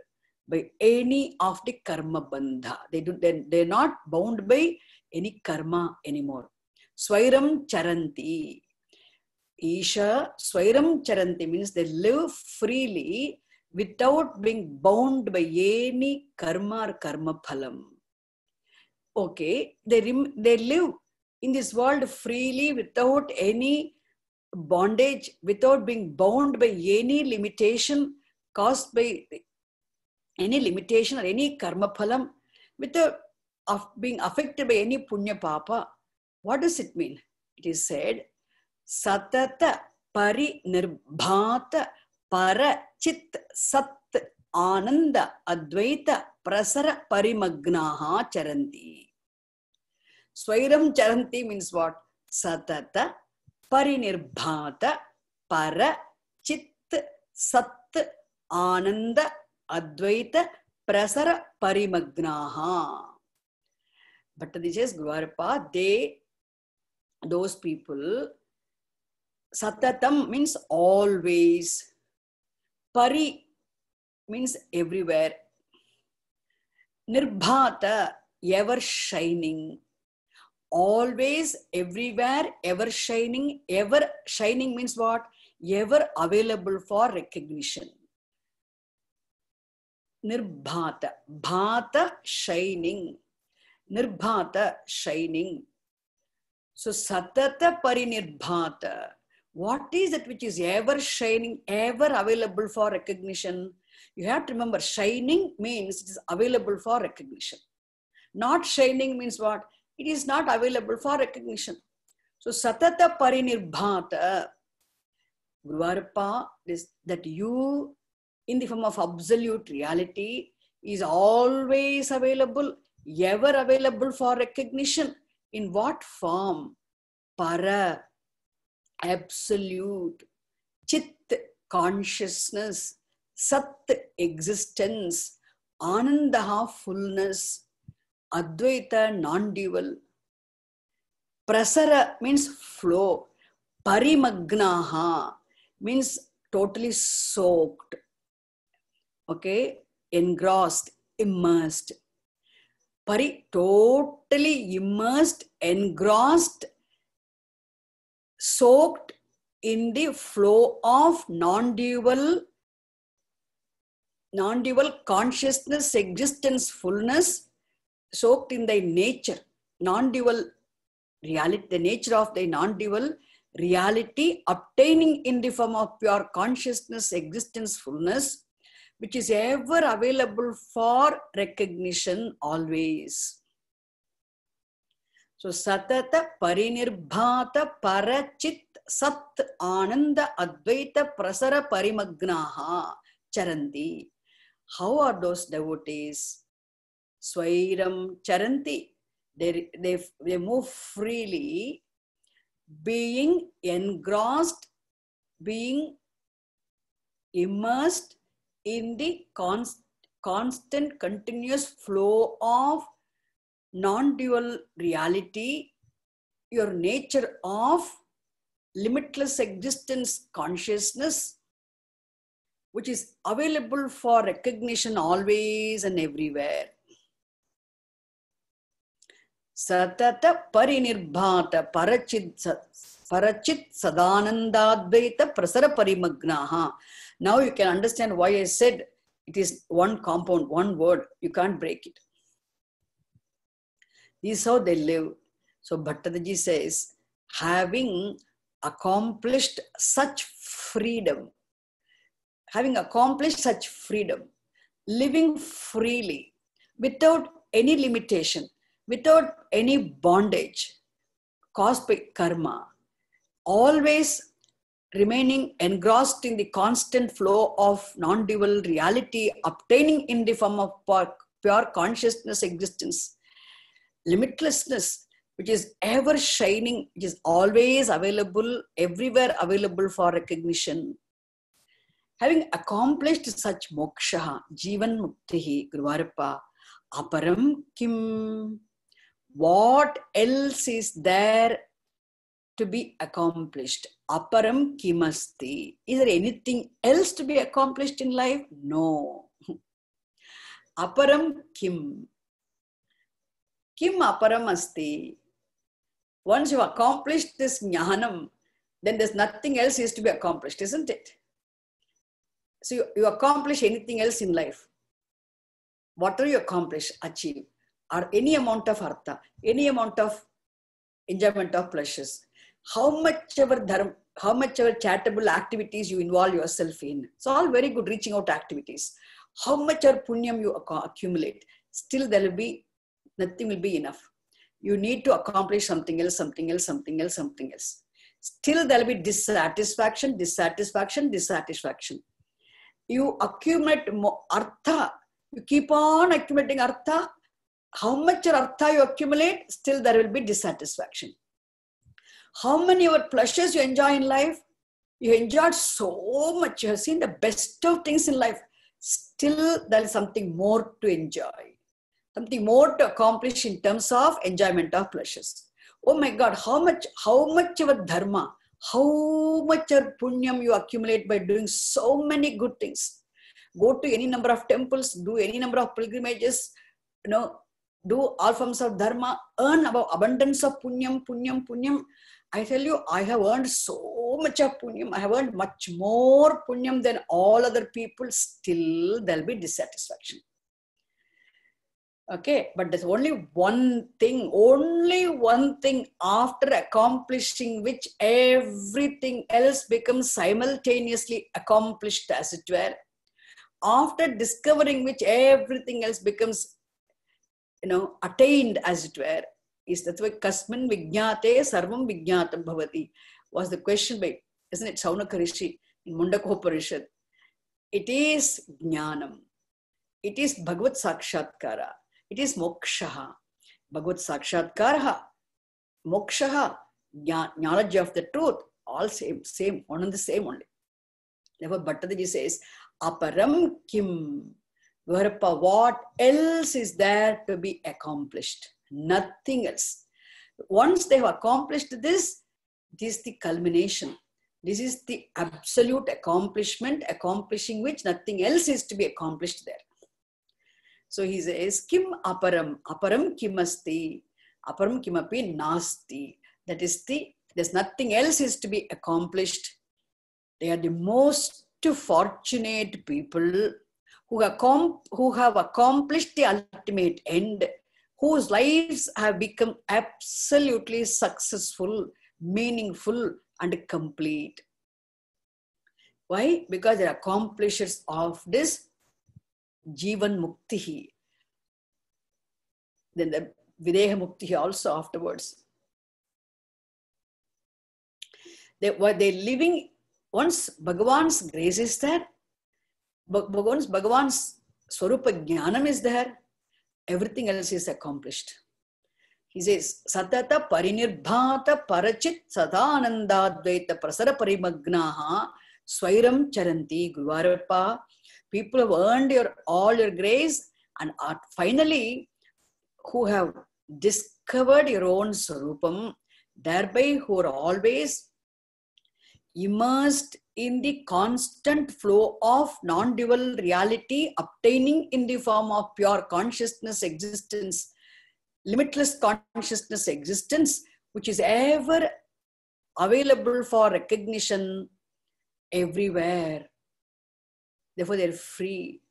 by any of the karma bandha. They're not bound by any karma anymore. Swairam Charanti. Isha, Swairam Charanti means they live freely without being bound by any karma or karma phalam. Okay, they live in this world freely without any bondage, without being bound by any limitation caused by any limitation or any karma phalam, without being affected by any punya papa. What does it mean? It is said, Satata pari nirbhata para chit sat ananda advaita prasara parimagnaha charanti. Swairam Charanti means what? Satata parinirbhata para chit sat ananda advaita prasara parimagnaha. But this is Guruvarappa, those people, Satatam means always, Pari means everywhere, Nirbhata, ever shining, always, everywhere, ever shining means what? Ever available for recognition. Nirbhata, Bhata, shining, Nirbhata, shining. So Satata Parinirbhata, what is it which is ever shining, ever available for recognition? You have to remember, shining means it is available for recognition. Not shining means what? It is not available for recognition. So Satata Parinirbhata, Guruvarappa, that you in the form of absolute reality is always available, ever available for recognition. In what form? Para, absolute, Chit, consciousness, Sat, existence, Anandaha, fullness, Advaita, non-dual, Prasara means flow, Parimagnaha means totally soaked, okay, engrossed, immersed. Totally immersed, engrossed, soaked in the flow of non-dual consciousness, existence, fullness, soaked in thy nature, non-dual reality, the nature of thy non-dual reality, obtaining in the form of pure consciousness, existence, fullness, which is ever available for recognition always. So Satata Parinirbhata Parachit Sat Ananda Advaita Prasara Parimagnaha Charanti. How are those devotees? Swairam Charanti. They move freely, being engrossed, being immersed in the constant, continuous flow of non-dual reality, your nature of limitless existence consciousness, which is available for recognition always and everywhere. Satata parinirbhata parachit sadanandadvaita prasara parimagnaha. Now you can understand why I said it is one compound, one word. You can't break it. This is how they live. So Bhattadaji says, having accomplished such freedom, living freely, without any limitation, without any bondage caused by karma, always remaining engrossed in the constant flow of non-dual reality, obtaining in the form of pure consciousness existence, limitlessness, which is ever shining, which is always available, everywhere available for recognition. Having accomplished such moksha, jivan muktihi, Guruvarappa, aparam kim, what else is there to be accomplished? Aparam kimasti. Is there anything else to be accomplished in life? No. Aparam kim. Kim aparam asti. Once you accomplished this jnanam, then there's nothing else is to be accomplished, isn't it? So you accomplish anything else in life. Whatever you accomplish, achieve, or any amount of artha, any amount of enjoyment of pleasures, how much ever charitable activities you involve yourself in. It's all very good reaching out activities. How much ever punyam you accumulate, still there will be, nothing will be enough. You need to accomplish something else. Still there will be dissatisfaction. You accumulate more artha. You keep on accumulating artha. How much artha you accumulate, still there will be dissatisfaction. How many of pleasures you enjoy in life? You enjoyed so much. You have seen the best of things in life. Still there is something more to enjoy. Something more to accomplish in terms of enjoyment of pleasures. Oh my God, how much of dharma, how much of punyam you accumulate by doing so many good things. Go to any number of temples, do any number of pilgrimages, do all forms of dharma, earn about abundance of punyam. I tell you, I have earned so much of punyam. I have earned much more punyam than all other people. Still, there will be dissatisfaction. Okay, but there's only one thing after accomplishing which everything else becomes simultaneously accomplished, as it were. After discovering which everything else becomes, attained, as it were, is that way kasmin vijñāte sarvam vijñātam bhavati, was the question by, isn't it, Saunaka Rishi in Mundakoparishad. It is jnanam. It is Bhagavad Sakshatkara. It is moksha. Bhagavad Sakshatkara, moksha, knowledge of the truth, all same, one and the same only. Therefore, Bhattadaji says, aparam kim. Guruvarappa, what else is there to be accomplished? Nothing else. Once they have accomplished this, this is the culmination. This is the absolute accomplishment, accomplishing which nothing else is to be accomplished there. So he says, kim aparam, aparam kimasti, aparam kimapi nasti. That is there's nothing else is to be accomplished. They are the most fortunate people who have accomplished the ultimate end, whose lives have become absolutely successful, meaningful, and complete. Why? Because they are accomplishers of this Jivan Muktihi. Then the Videha Muktihi also afterwards. They're living, once Bhagavan's grace is there, Bhagavan's Swarupa Jnanam is there, everything else is accomplished. He says, Satata Parinirbhata Parachit Sadanandadvaita Prasara Parimagnaha Swairam Charanti Guruvarappa. People have earned all your grace and are finally who have discovered your own Sarupam, thereby who are always immersed in the constant flow of non-dual reality, obtaining in the form of pure consciousness existence, limitless consciousness existence, which is ever available for recognition everywhere. Therefore, they are free.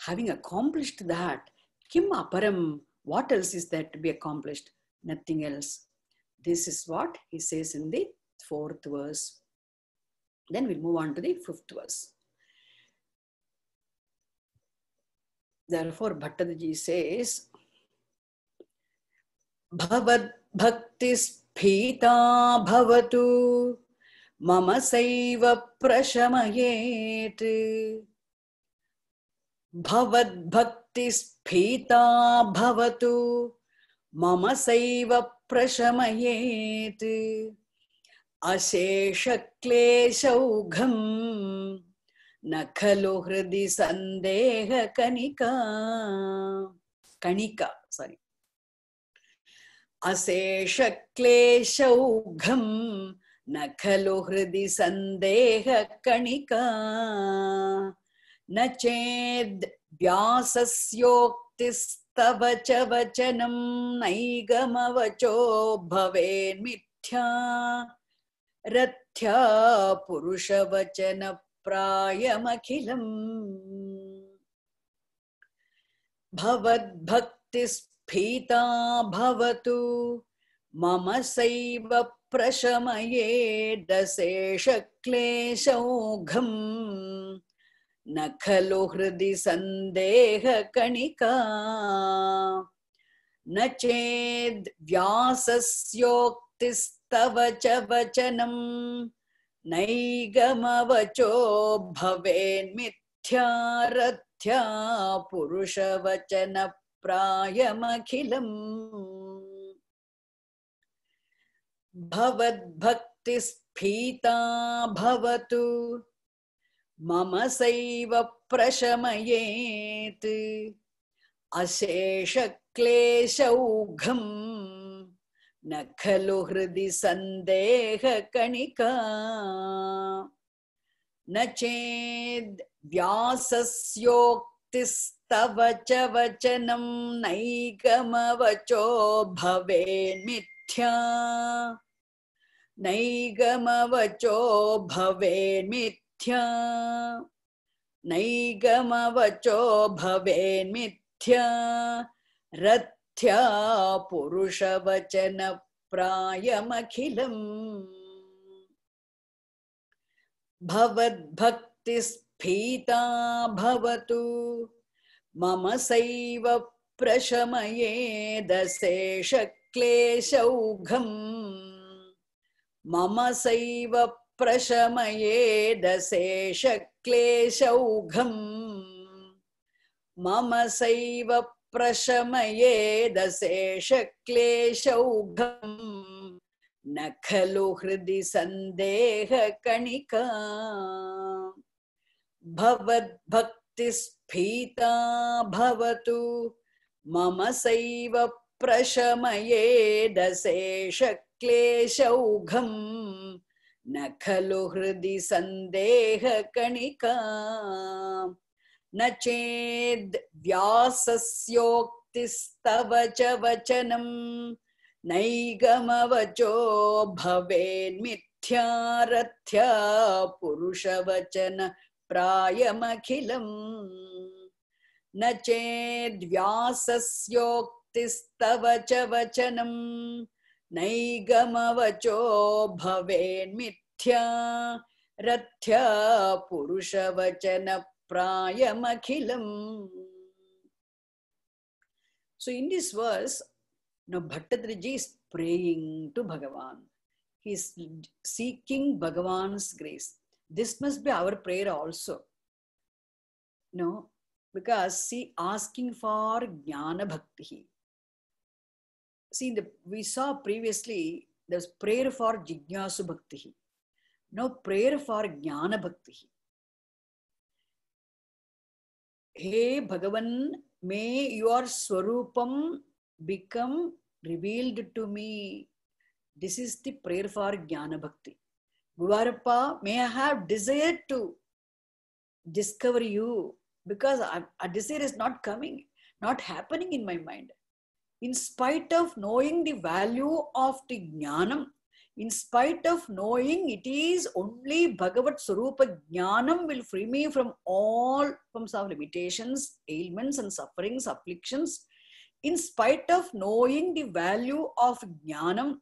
Having accomplished that, Kim Aparam, what else is there to be accomplished? Nothing else. This is what he says in the 4th verse. Then we'll move on to the 5th verse. Therefore, Bhattadaji says, Bhavad Bhaktis Phita Bhavatu Mama Saiva Prashamayet. Bhavad Bhaktis Phita Bhavatu Mama Saiva Prashamayet. Ashesha Kleshaugham Nakhalu Hridi Sandeha Kanika. Asesha Kleshaugham Nakhalu Hridi Sandeha Kanika. Nached Vyasasyoktistavacha Vachanam Naigamavacho Bhaven Mithya Rathya Purusha Vachana Prayamakhilam. Bhavad Bhaktis Phita Bhavatu Mama Saiva Prashamaye Dasesha Kleshaugham Nakhalu Hridi Sandeha Kanika. Nached Vyasasyoktistavacha Vachanam Naigamavacho Bhaven Mithya Rathya Purusha Vachana Prayamakhilam. Bhavad Bhaktis Phita Bhavatu Mama Saiva Prashamayet. Ashesha Kleshaugham Nakhalu Hridi Sandeha Kanika. Nached Vyasasyoktistavacha Vachanam Naigamavacho Bhaven Mithya. Naigamavacho Bhaven Mithya. Naigamavacho Bhaven Mithya. Rathya Purusha Vachana Prayamakhilam. Bhavad Bhaktis Phita Bhavatu Mama Saiva Prashamaye Dasesha Kleshaugham. Mama Saiva Prashamaye Dasesha Kleshaugham. Mama Saiva Prashamaye Dasesha Kleshaugham. Nakhalu Hridi Sandeha Kanika. Bhavad Bhaktis Phita Bhavatu Mama Saiva Prashamaye Dasesha Kleshaugham. Nakhalu Hridi Sandeha Kanika. Nached Vyasasyoktistavacha Vachanam Naigamavacho Bhaven Mithya Rathya Purusha Vachana Prayamakhilam. Nached Vyasasyoktistavacha Vachanam Naigamavacho Bhaven Mithya Rathya Purusha Vachana Prayamakhilam. So in this verse, now Bhattadriji is praying to Bhagavan. He is seeking Bhagavan's grace. This must be our prayer also. No, because see, asking for Jnana Bhakti. see, we saw previously there's prayer for Jignasu Bhakti. Now prayer for Jnana Bhakti. Hey Bhagavan, may your Swarupam become revealed to me. This is the prayer for Jnana Bhakti. Guruvarappa, may I have desire to discover you, because a desire is not coming, not happening in my mind. In spite of knowing the value of the Jnanam, in spite of knowing it is only Bhagavat Swarupa Jnanam will free me from all forms of limitations, ailments and sufferings, afflictions, in spite of knowing the value of Jnanam,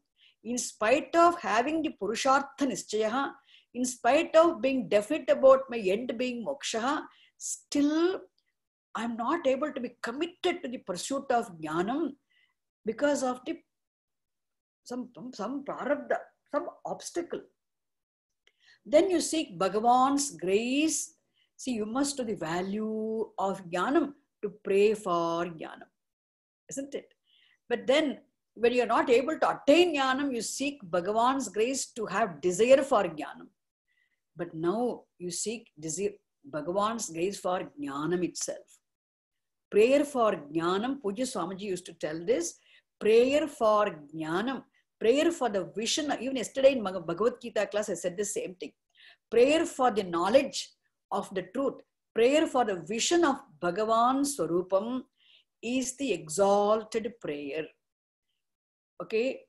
in spite of having the Purushartha Nischaya, in spite of being definite about my end being moksha, still I'm not able to be committed to the pursuit of Jnanam because of the some prarabdha, some obstacle. Then you seek Bhagavan's grace. See, you must know the value of Jnanam to pray for Jnanam, isn't it? But then when you're not able to attain Jnanam, you seek Bhagavan's grace to have desire for Jnanam. But now you seek desire, Bhagavan's grace for Jnanam itself. Prayer for Jnanam, Pujya Swamiji used to tell this, prayer for Jnanam, prayer for the vision. Even yesterday in Bhagavad Gita class, I said the same thing. Prayer for the knowledge of the truth, prayer for the vision of Bhagavan Swarupam is the exalted prayer. Okay,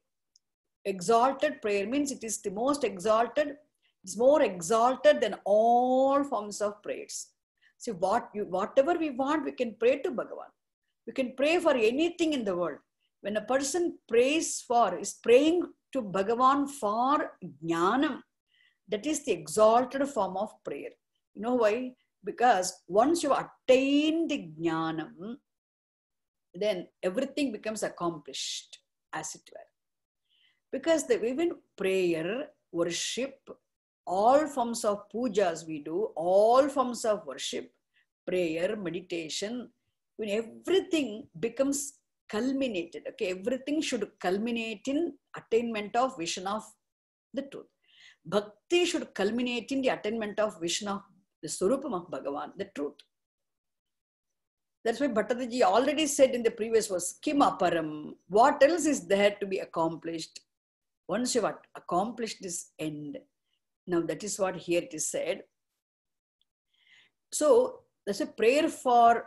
exalted prayer means it is the most exalted. It's more exalted than all forms of prayers. See, whatever we want, we can pray to Bhagavan. We can pray for anything in the world. When a person is praying to Bhagavan for Jnanam, that is the exalted form of prayer. You know why? Because once you attain the Jnanam, then everything becomes accomplished, as it were. Because even prayer, worship, all forms of pujas we do, all forms of worship, prayer, meditation, when everything becomes culminated, okay, everything should culminate in attainment of vision of the truth. Bhakti should culminate in the attainment of vision of the Swarupam of Bhagavan, the truth. That's why Bhattacharya already said in the previous verse, Kim aparam, what else is there to be accomplished? Once you have accomplished this end, now that is what here it is said. So that's a prayer for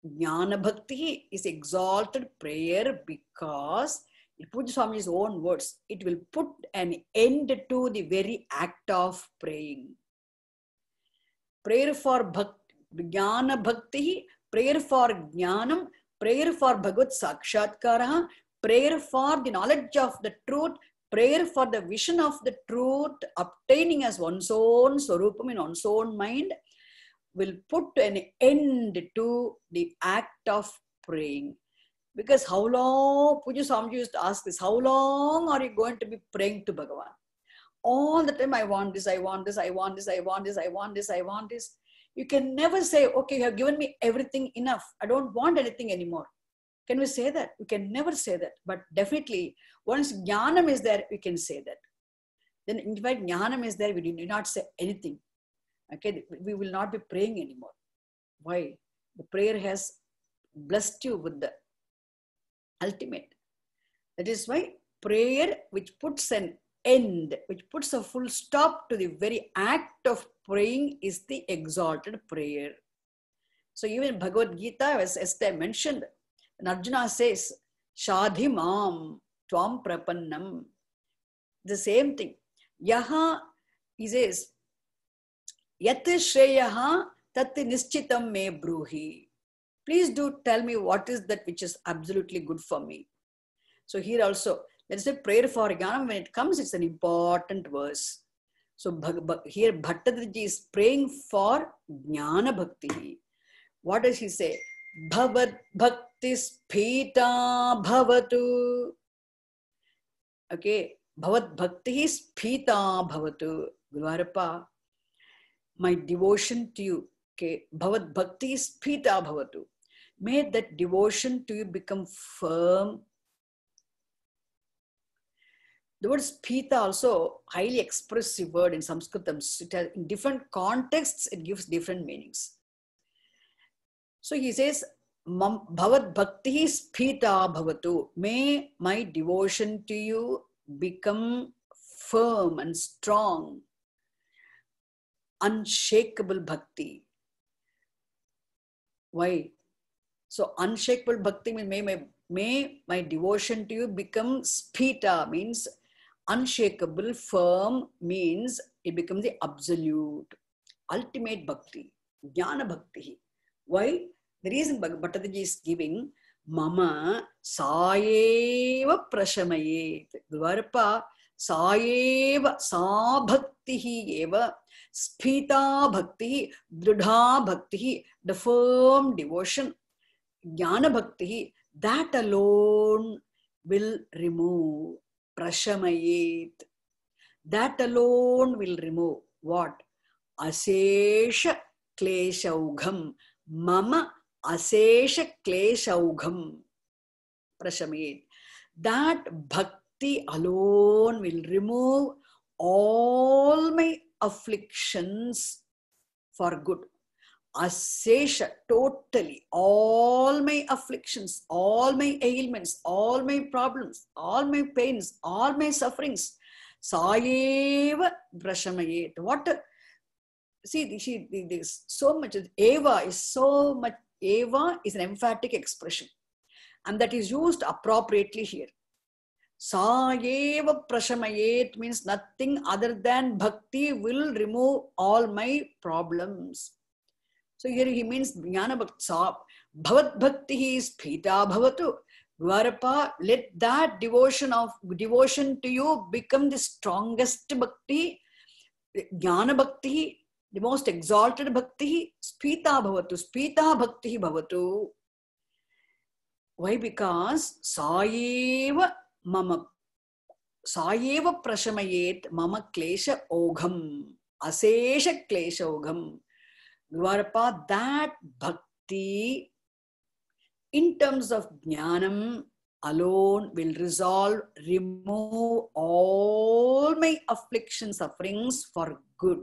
Jnana Bhakti is exalted prayer because, in Pujya Swamiji's own words, it will put an end to the very act of praying. Prayer for Jnana Bhakti, prayer for Jnanam, prayer for Bhagavad Sakshatkara, prayer for the knowledge of the truth, prayer for the vision of the truth, obtaining as one's own Swarupam in one's own mind, will put an end to the act of praying. Because how long, Pujya Swamiji used to ask this, how long are you going to be praying to Bhagavan? All the time, I want this, I want this, I want this, I want this, I want this, I want this. You can never say, okay, you have given me everything enough. I don't want anything anymore. Can we say that? We can never say that. But definitely, once Jnanam is there, we can say that. Then in fact, Jnanam is there, we do not say anything. Okay, we will not be praying anymore. Why? The prayer has blessed you with the ultimate. That is why prayer which puts an end, which puts a full stop to the very act of praying is the exalted prayer. So even in Bhagavad Gita, as I mentioned, and Arjuna says, Shadhi Mam Tvam Prapannam. The same thing. Yaha, he says, Yat Shreyaha Tat Nischitam Me Bruhi. Please do tell me what is that which is absolutely good for me. So here also, there is a prayer for Jnanam. When it comes, it's an important verse. So here Bhattacharya is praying for Jnana Bhakti. What does he say? Bhavat Bhakti Sphita Bhavatu. Okay, Bhavat Bhakti Sphita Bhavatu. Guruvarappa, my devotion to you, okay, Bhavat Bhakti Sphita Bhavatu. May that devotion to you become firm, The word spita also highly expressive word in Sanskritam. It has, in different contexts, it gives different meanings. So he says, Bhavat Bhakti Spita Bhavatu. May my devotion to you become firm and strong, unshakable bhakti. Why? So unshakable bhakti means may my devotion to you become spita, means unshakable, firm, means it becomes the absolute, ultimate bhakti, jnana bhakti. Why? The reason Bhattacharya is giving, Mama Sayeva Prashamayet. Dvarpa Sayeva Sa Bhakti Eva Spita Bhakti Dridha Bhakti, the firm devotion, Jnana Bhakti, that alone will remove Prashamayet. That alone will remove what? Asesha Kleshaugham. Mama Asesha Kleshaugham Prashamayet. That bhakti alone will remove all my afflictions for good. Asesha, totally, all my afflictions, all my ailments, all my problems, all my pains, all my sufferings. Sayeva Prashamayet. What? See, this so much. Eva is so much. Eva is an emphatic expression, and that is used appropriately here. Sayeva Prashamayet means nothing other than bhakti will remove all my problems. So here he means Jnana Bhakti. Bhavat Bhakti is Phita Bhavatu. Dwarapa, let that devotion to you become the strongest bhakti, Jnana Bhakti, the most exalted bhakti, Spita Bhavatu, Spita Bhakti Bhavatu. Why? Because Sayeva Mama, Sayeva Prashamayet Mama Klesha Ogham, Asesha Klesha Ogham. Dvarapa, that bhakti in terms of jnanam alone will remove all my affliction, sufferings for good.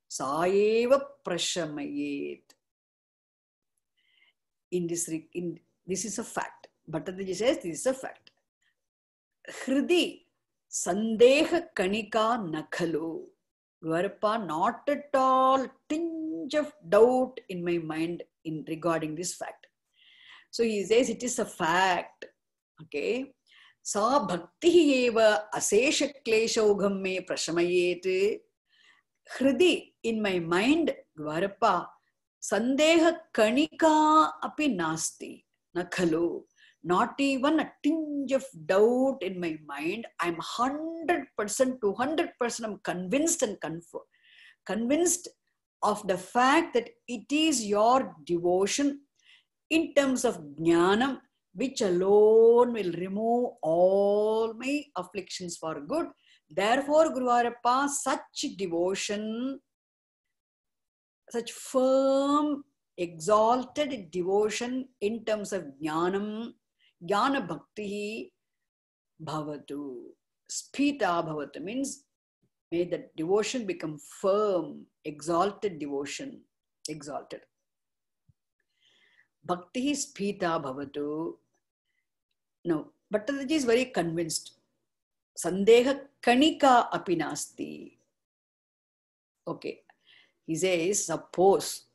Sayeva Prashamayet. This is a fact. Bhattacharya says this is a fact. Hridi Sandeha Kanika Nakhalu. Dvarapa, not at all tinge of doubt in my mind regarding this fact. So he says it is a fact. Okay. Sa bhakti eva asesha kleshaugham me prashamayet. Hridi, in my mind, Dvarapa, sandeha kanika api nasti. Nakhalu. Not even a tinge of doubt in my mind. I'm 100%, 200% I'm convinced and convinced of the fact that it is your devotion in terms of jnanam which alone will remove all my afflictions for good. Therefore, Guruvarappa, such devotion, such firm, exalted devotion in terms of jnanam, jnana bhakti bhavatu. Spita bhavatu means may the devotion become firm, exalted devotion, exalted. Bhakti spita bhavatu. No, Bhattacharya is very convinced. Sandeha kanika api nasti. Okay. He says, suppose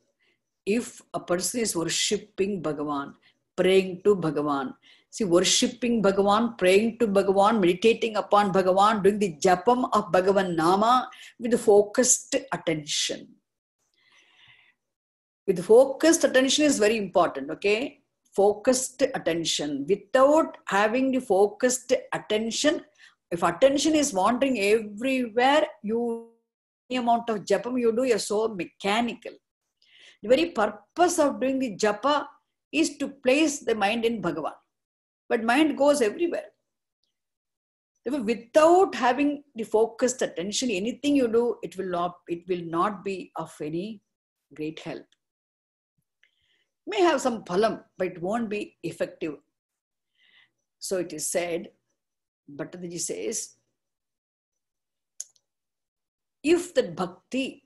if a person is worshipping Bhagavan, praying to Bhagavan, see, worshipping Bhagavan, praying to Bhagavan, meditating upon Bhagavan, doing the japam of Bhagavan Nama with focused attention. With focused attention is very important, okay? Focused attention. Without having the focused attention, if attention is wandering everywhere, any amount of japam you do, you're so mechanical. The very purpose of doing the japa is to place the mind in Bhagavan. But mind goes everywhere. Without having the focused attention, anything you do, it will not be of any great help. May have some phalam, but it won't be effective. So it is said, Bhattacharya says, if that bhakti,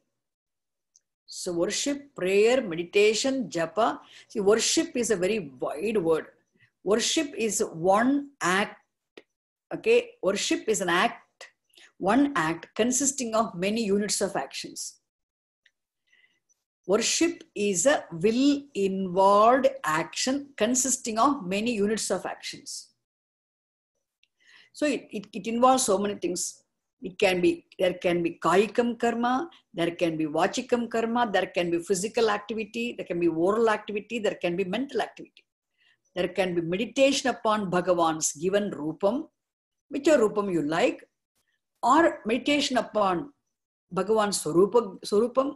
so worship, prayer, meditation, japa, see, worship is a very wide word. Worship is one act, okay? Worship is an act, one act consisting of many units of actions. Worship is a will-involved action consisting of many units of actions. So it involves so many things. There can be kaikam karma, there can be vachikam karma, there can be physical activity, there can be oral activity, there can be mental activity. There can be meditation upon Bhagavan's given rupam, whichever rupam you like, or meditation upon Bhagavan's swarupam.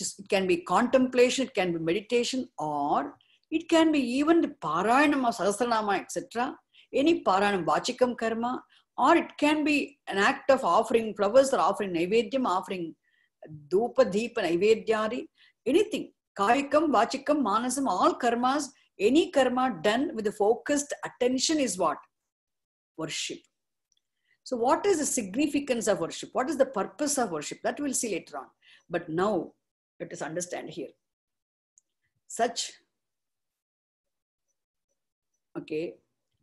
It can be contemplation, it can be meditation, or it can be even the Parayanam of Sahasranama, etc. Any Parayanam, Vachikam karma, or it can be an act of offering flowers or offering Naivedyam, offering Dhupa, Deepa, Naivedyari, anything. Kaikam, Vachikam, Manasam, all karmas, any karma done with a focused attention is what? Worship. So what is the significance of worship? What is the purpose of worship? That we'll see later on. But now, let us understand here. Such, okay,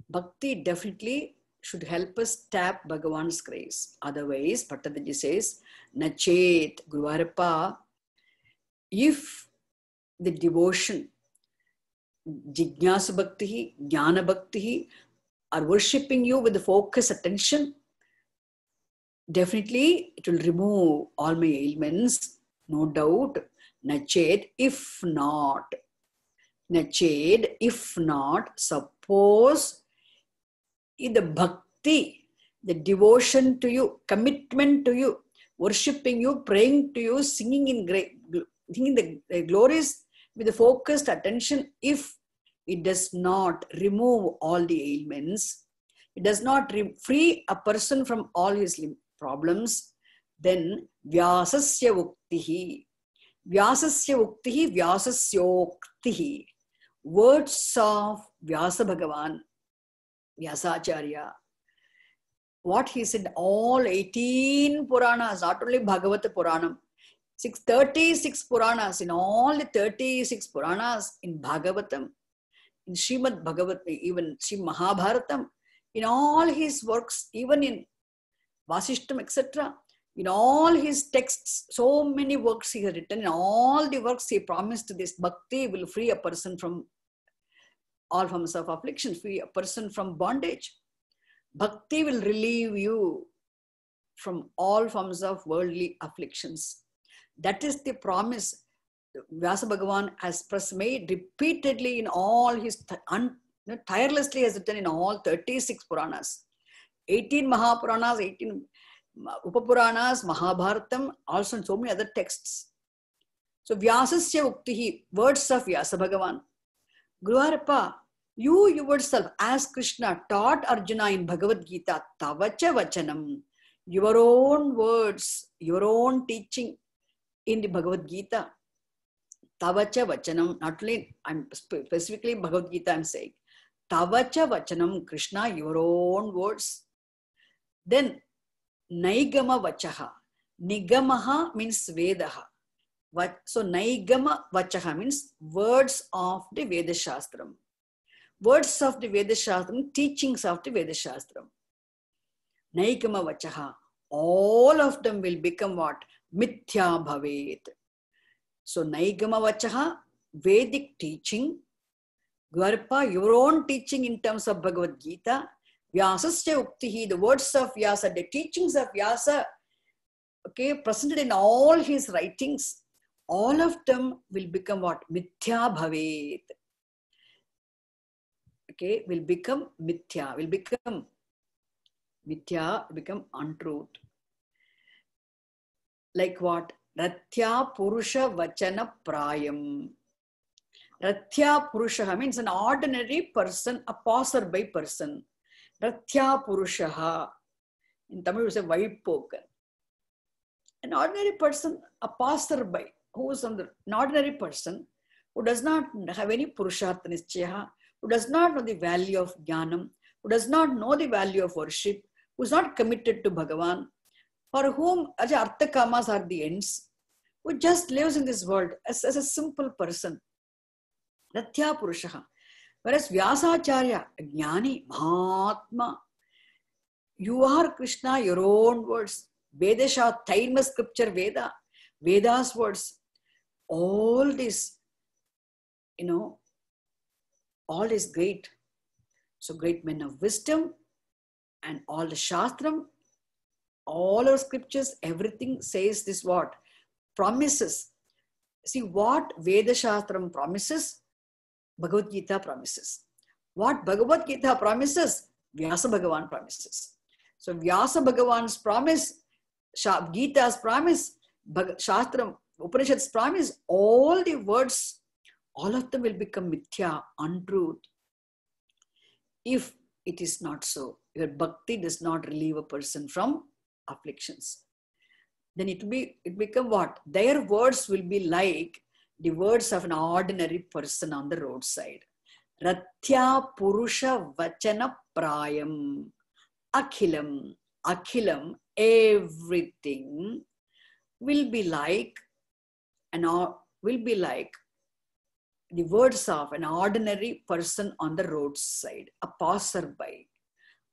bhakti definitely should help us tap Bhagavan's grace. Otherwise, Bhattacharya says, Nachet, Guruvarappa, if the devotion, Jignasa Bhakti, Jnana Bhakti, are worshipping you with the focus attention, definitely it will remove all my ailments. No doubt. Nached, if not. Nached, if not. Suppose in the bhakti, the devotion to you, commitment to you, worshipping you, praying to you, singing the glories with the focused attention, if it does not remove all the ailments, it does not free a person from all his problems, then Vyasasya Uktihi. Vyasasya Uktihi, Vyasasyoktihi. Words of Vyasa Bhagavan, Vyasacharya. What he said, all 18 Puranas, not only Bhagavata Puranam, 36 Puranas, in all the 36 Puranas, in Bhagavatam, in Srimad Bhagavatam, even Sri Mahabharatam, in all his works, even in Vasishtam, etc., in all his texts, so many works he has written, in all the works he promised this bhakti will free a person from all forms of affliction, free a person from bondage. Bhakti will relieve you from all forms of worldly afflictions. That is the promise Vyasa Bhagavan has made repeatedly in all his, tirelessly has written in all 36 Puranas. 18 Mahapuranas, 18 Upapuranas, Mahabharatam, also in so many other texts. So Vyasasya Uktihi, words of Vyasa Bhagavan. Guruvarappa, you yourself, as Krishna taught Arjuna in Bhagavad Gita, Tavacha Vachanam, your own words, your own teaching in the Bhagavad Gita. Tavacha Vachanam, not only, I'm specifically Bhagavad Gita I'm saying. Tavacha Vachanam, Krishna, your own words. Then, Naigama Vachaha. Nigamaha means Vedaha. So, Naigama Vachaha means words of the Veda Shastram. Words of the Veda Shastram, teachings of the Veda Shastram. Naigama Vachaha. All of them will become what? Mithya Bhavet. So, Naigama Vachaha, Vedic teaching. Guruvarappa, your own teaching in terms of Bhagavad Gita. Vyasasya Uktihi, the words of Vyasa, the teachings of Vyasa, okay, presented in all his writings, all of them will become what? Mithya Bhavet. Okay, will become Mithya, will become Mithya, become untruth. Like what? Rathya Purusha Vachana Prayam. Rathya Purusha means an ordinary person, a passerby person. Rathya Purushaha. In Tamil we say Vaipokan. An ordinary person, a passerby, who is an ordinary person, who does not have any Purushartha Nischaya, who does not know the value of Jnanam, who does not know the value of worship, who is not committed to Bhagavan, for whom Artha Kamas are the ends, who just lives in this world as a simple person. Rathya Purushaha. Whereas Vyasacharya, Jnani, Mahatma, you are Krishna, your own words. Vedasha, Taima scripture, Veda, Veda's words. All this, all is great. So great men of wisdom and all the Shastram, all our scriptures, everything says this what? Promises. See what Veda Shastram promises, Bhagavad Gita promises. What Bhagavad Gita promises, Vyasa Bhagavan promises. So Vyasa Bhagavan's promise, Gita's promise, Shastram, Upanishad's promise, all the words, all of them will become mithya, untruth. If it is not so, your bhakti does not relieve a person from afflictions, then it become what? Their words will be like the words of an ordinary person on the roadside. Rathya Purusha Vachana Prayam. Akhilam, Akhilam, everything will be like the words of an ordinary person on the roadside, a passerby.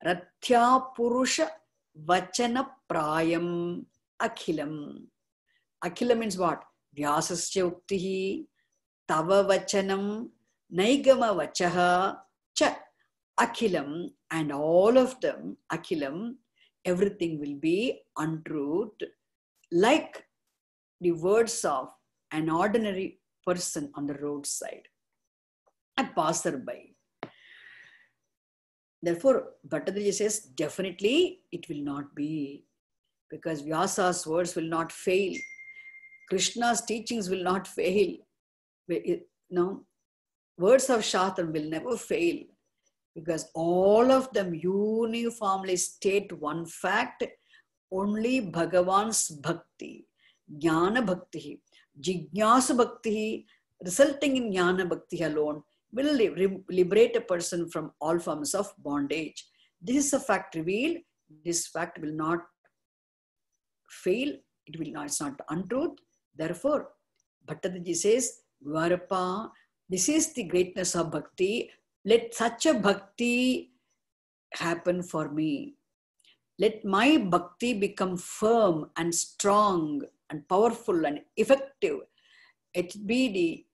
Rathya Purusha Vachana Prayam Akhilam. Akhilam means what? Vyasasya Uktihi, Tava Vachanam, Naigama Vachaha, Cha. Akhilam, and all of them, Akhilam, everything will be untruth, like the words of an ordinary person on the roadside, a passerby. Therefore, Bhattacharya says, definitely it will not be, because Vyasa's words will not fail. Krishna's teachings will not fail. Words of Shastram will never fail. Because all of them uniformly state one fact, only Bhagavan's bhakti, Jnana bhakti, Jignasa bhakti, resulting in Jnana bhakti alone, will liberate a person from all forms of bondage. This is a fact revealed. This fact will not fail. It's not untruth. Therefore, Bhattacharya says, Dwarapa, this is the greatness of bhakti. Let such a bhakti happen for me. Let my bhakti become firm and strong and powerful and effective. It be the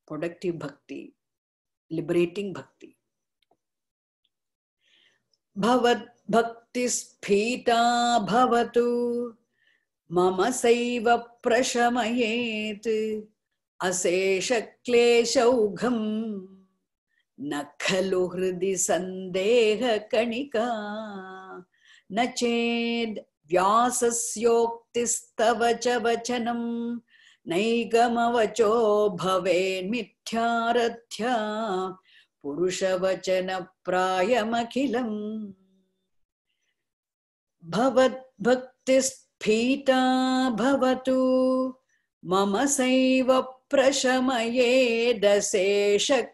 productive bhakti, liberating bhakti. Bhavat bhakti sphita bhavatu mama saiva prashamayet asesha kleshaugham न खलु हृदि संदेह कणिका न चेद व्यासस्योक्तिस्तव च वचनं नैगमवचो भवेन्मिथ्यारथ्या पुरुषवचन प्रायमखिलम् भवद्भक्तिस्फीता भवतु मम सैव प्रशमये दशेषक्लेशौघम्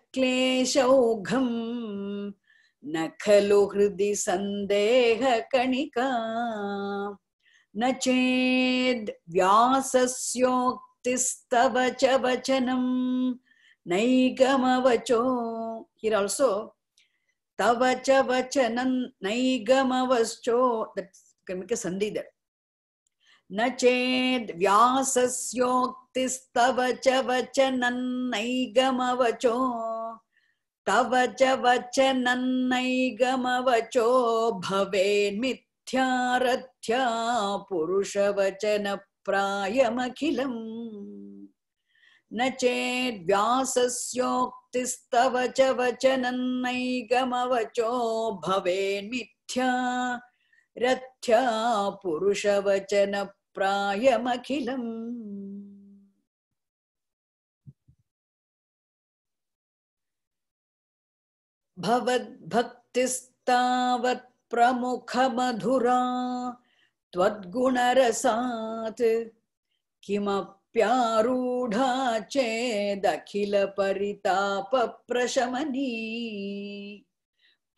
न खलु हृदि संदेह कणिका न चेद् व्यासस्योक्तिस्तव च वचनं नैगमवचो. Here also tava cha vachanan naigamavascho, that can make a sandhi there. Na ched vyasasyoktistava cha vachanan naigamavacho tava cha vachanan naigamavacho bhaven mithyarathya purusha vachana prayamakhilam. न चेद् व्यासस्योक्तिस्तव च वचनं नैगमवचो भवेन्मिथ्या रथ्या पुरुषवचन प्रायमखिलम्. भवद्भक्तिस्तावत् प्रमुखमधुरा त्वद्गुणरसात् किमप्यारूढा चेदखिल परिताप प्रशमनी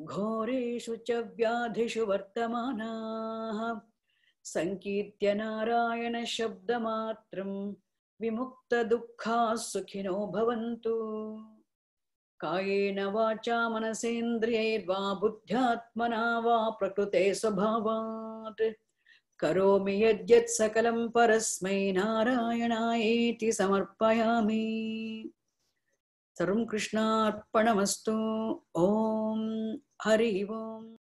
घोरेषु च व्याधिषु वर्तमानाः संकीर्त्य नारायण शब्दमात्रं विमुक्तदुःखाः सुखिनो भवन्तु। कायेन वाचा मनसेन्द्रियैर्वा बुद्ध्यात्मना वा प्रकृते स्वभावात् करोमि यद्यत् सकलं परस्मै नारायणायेति समर्पयामि। सर्वं कृष्णार्पणमस्तु। ओम हरि ओम।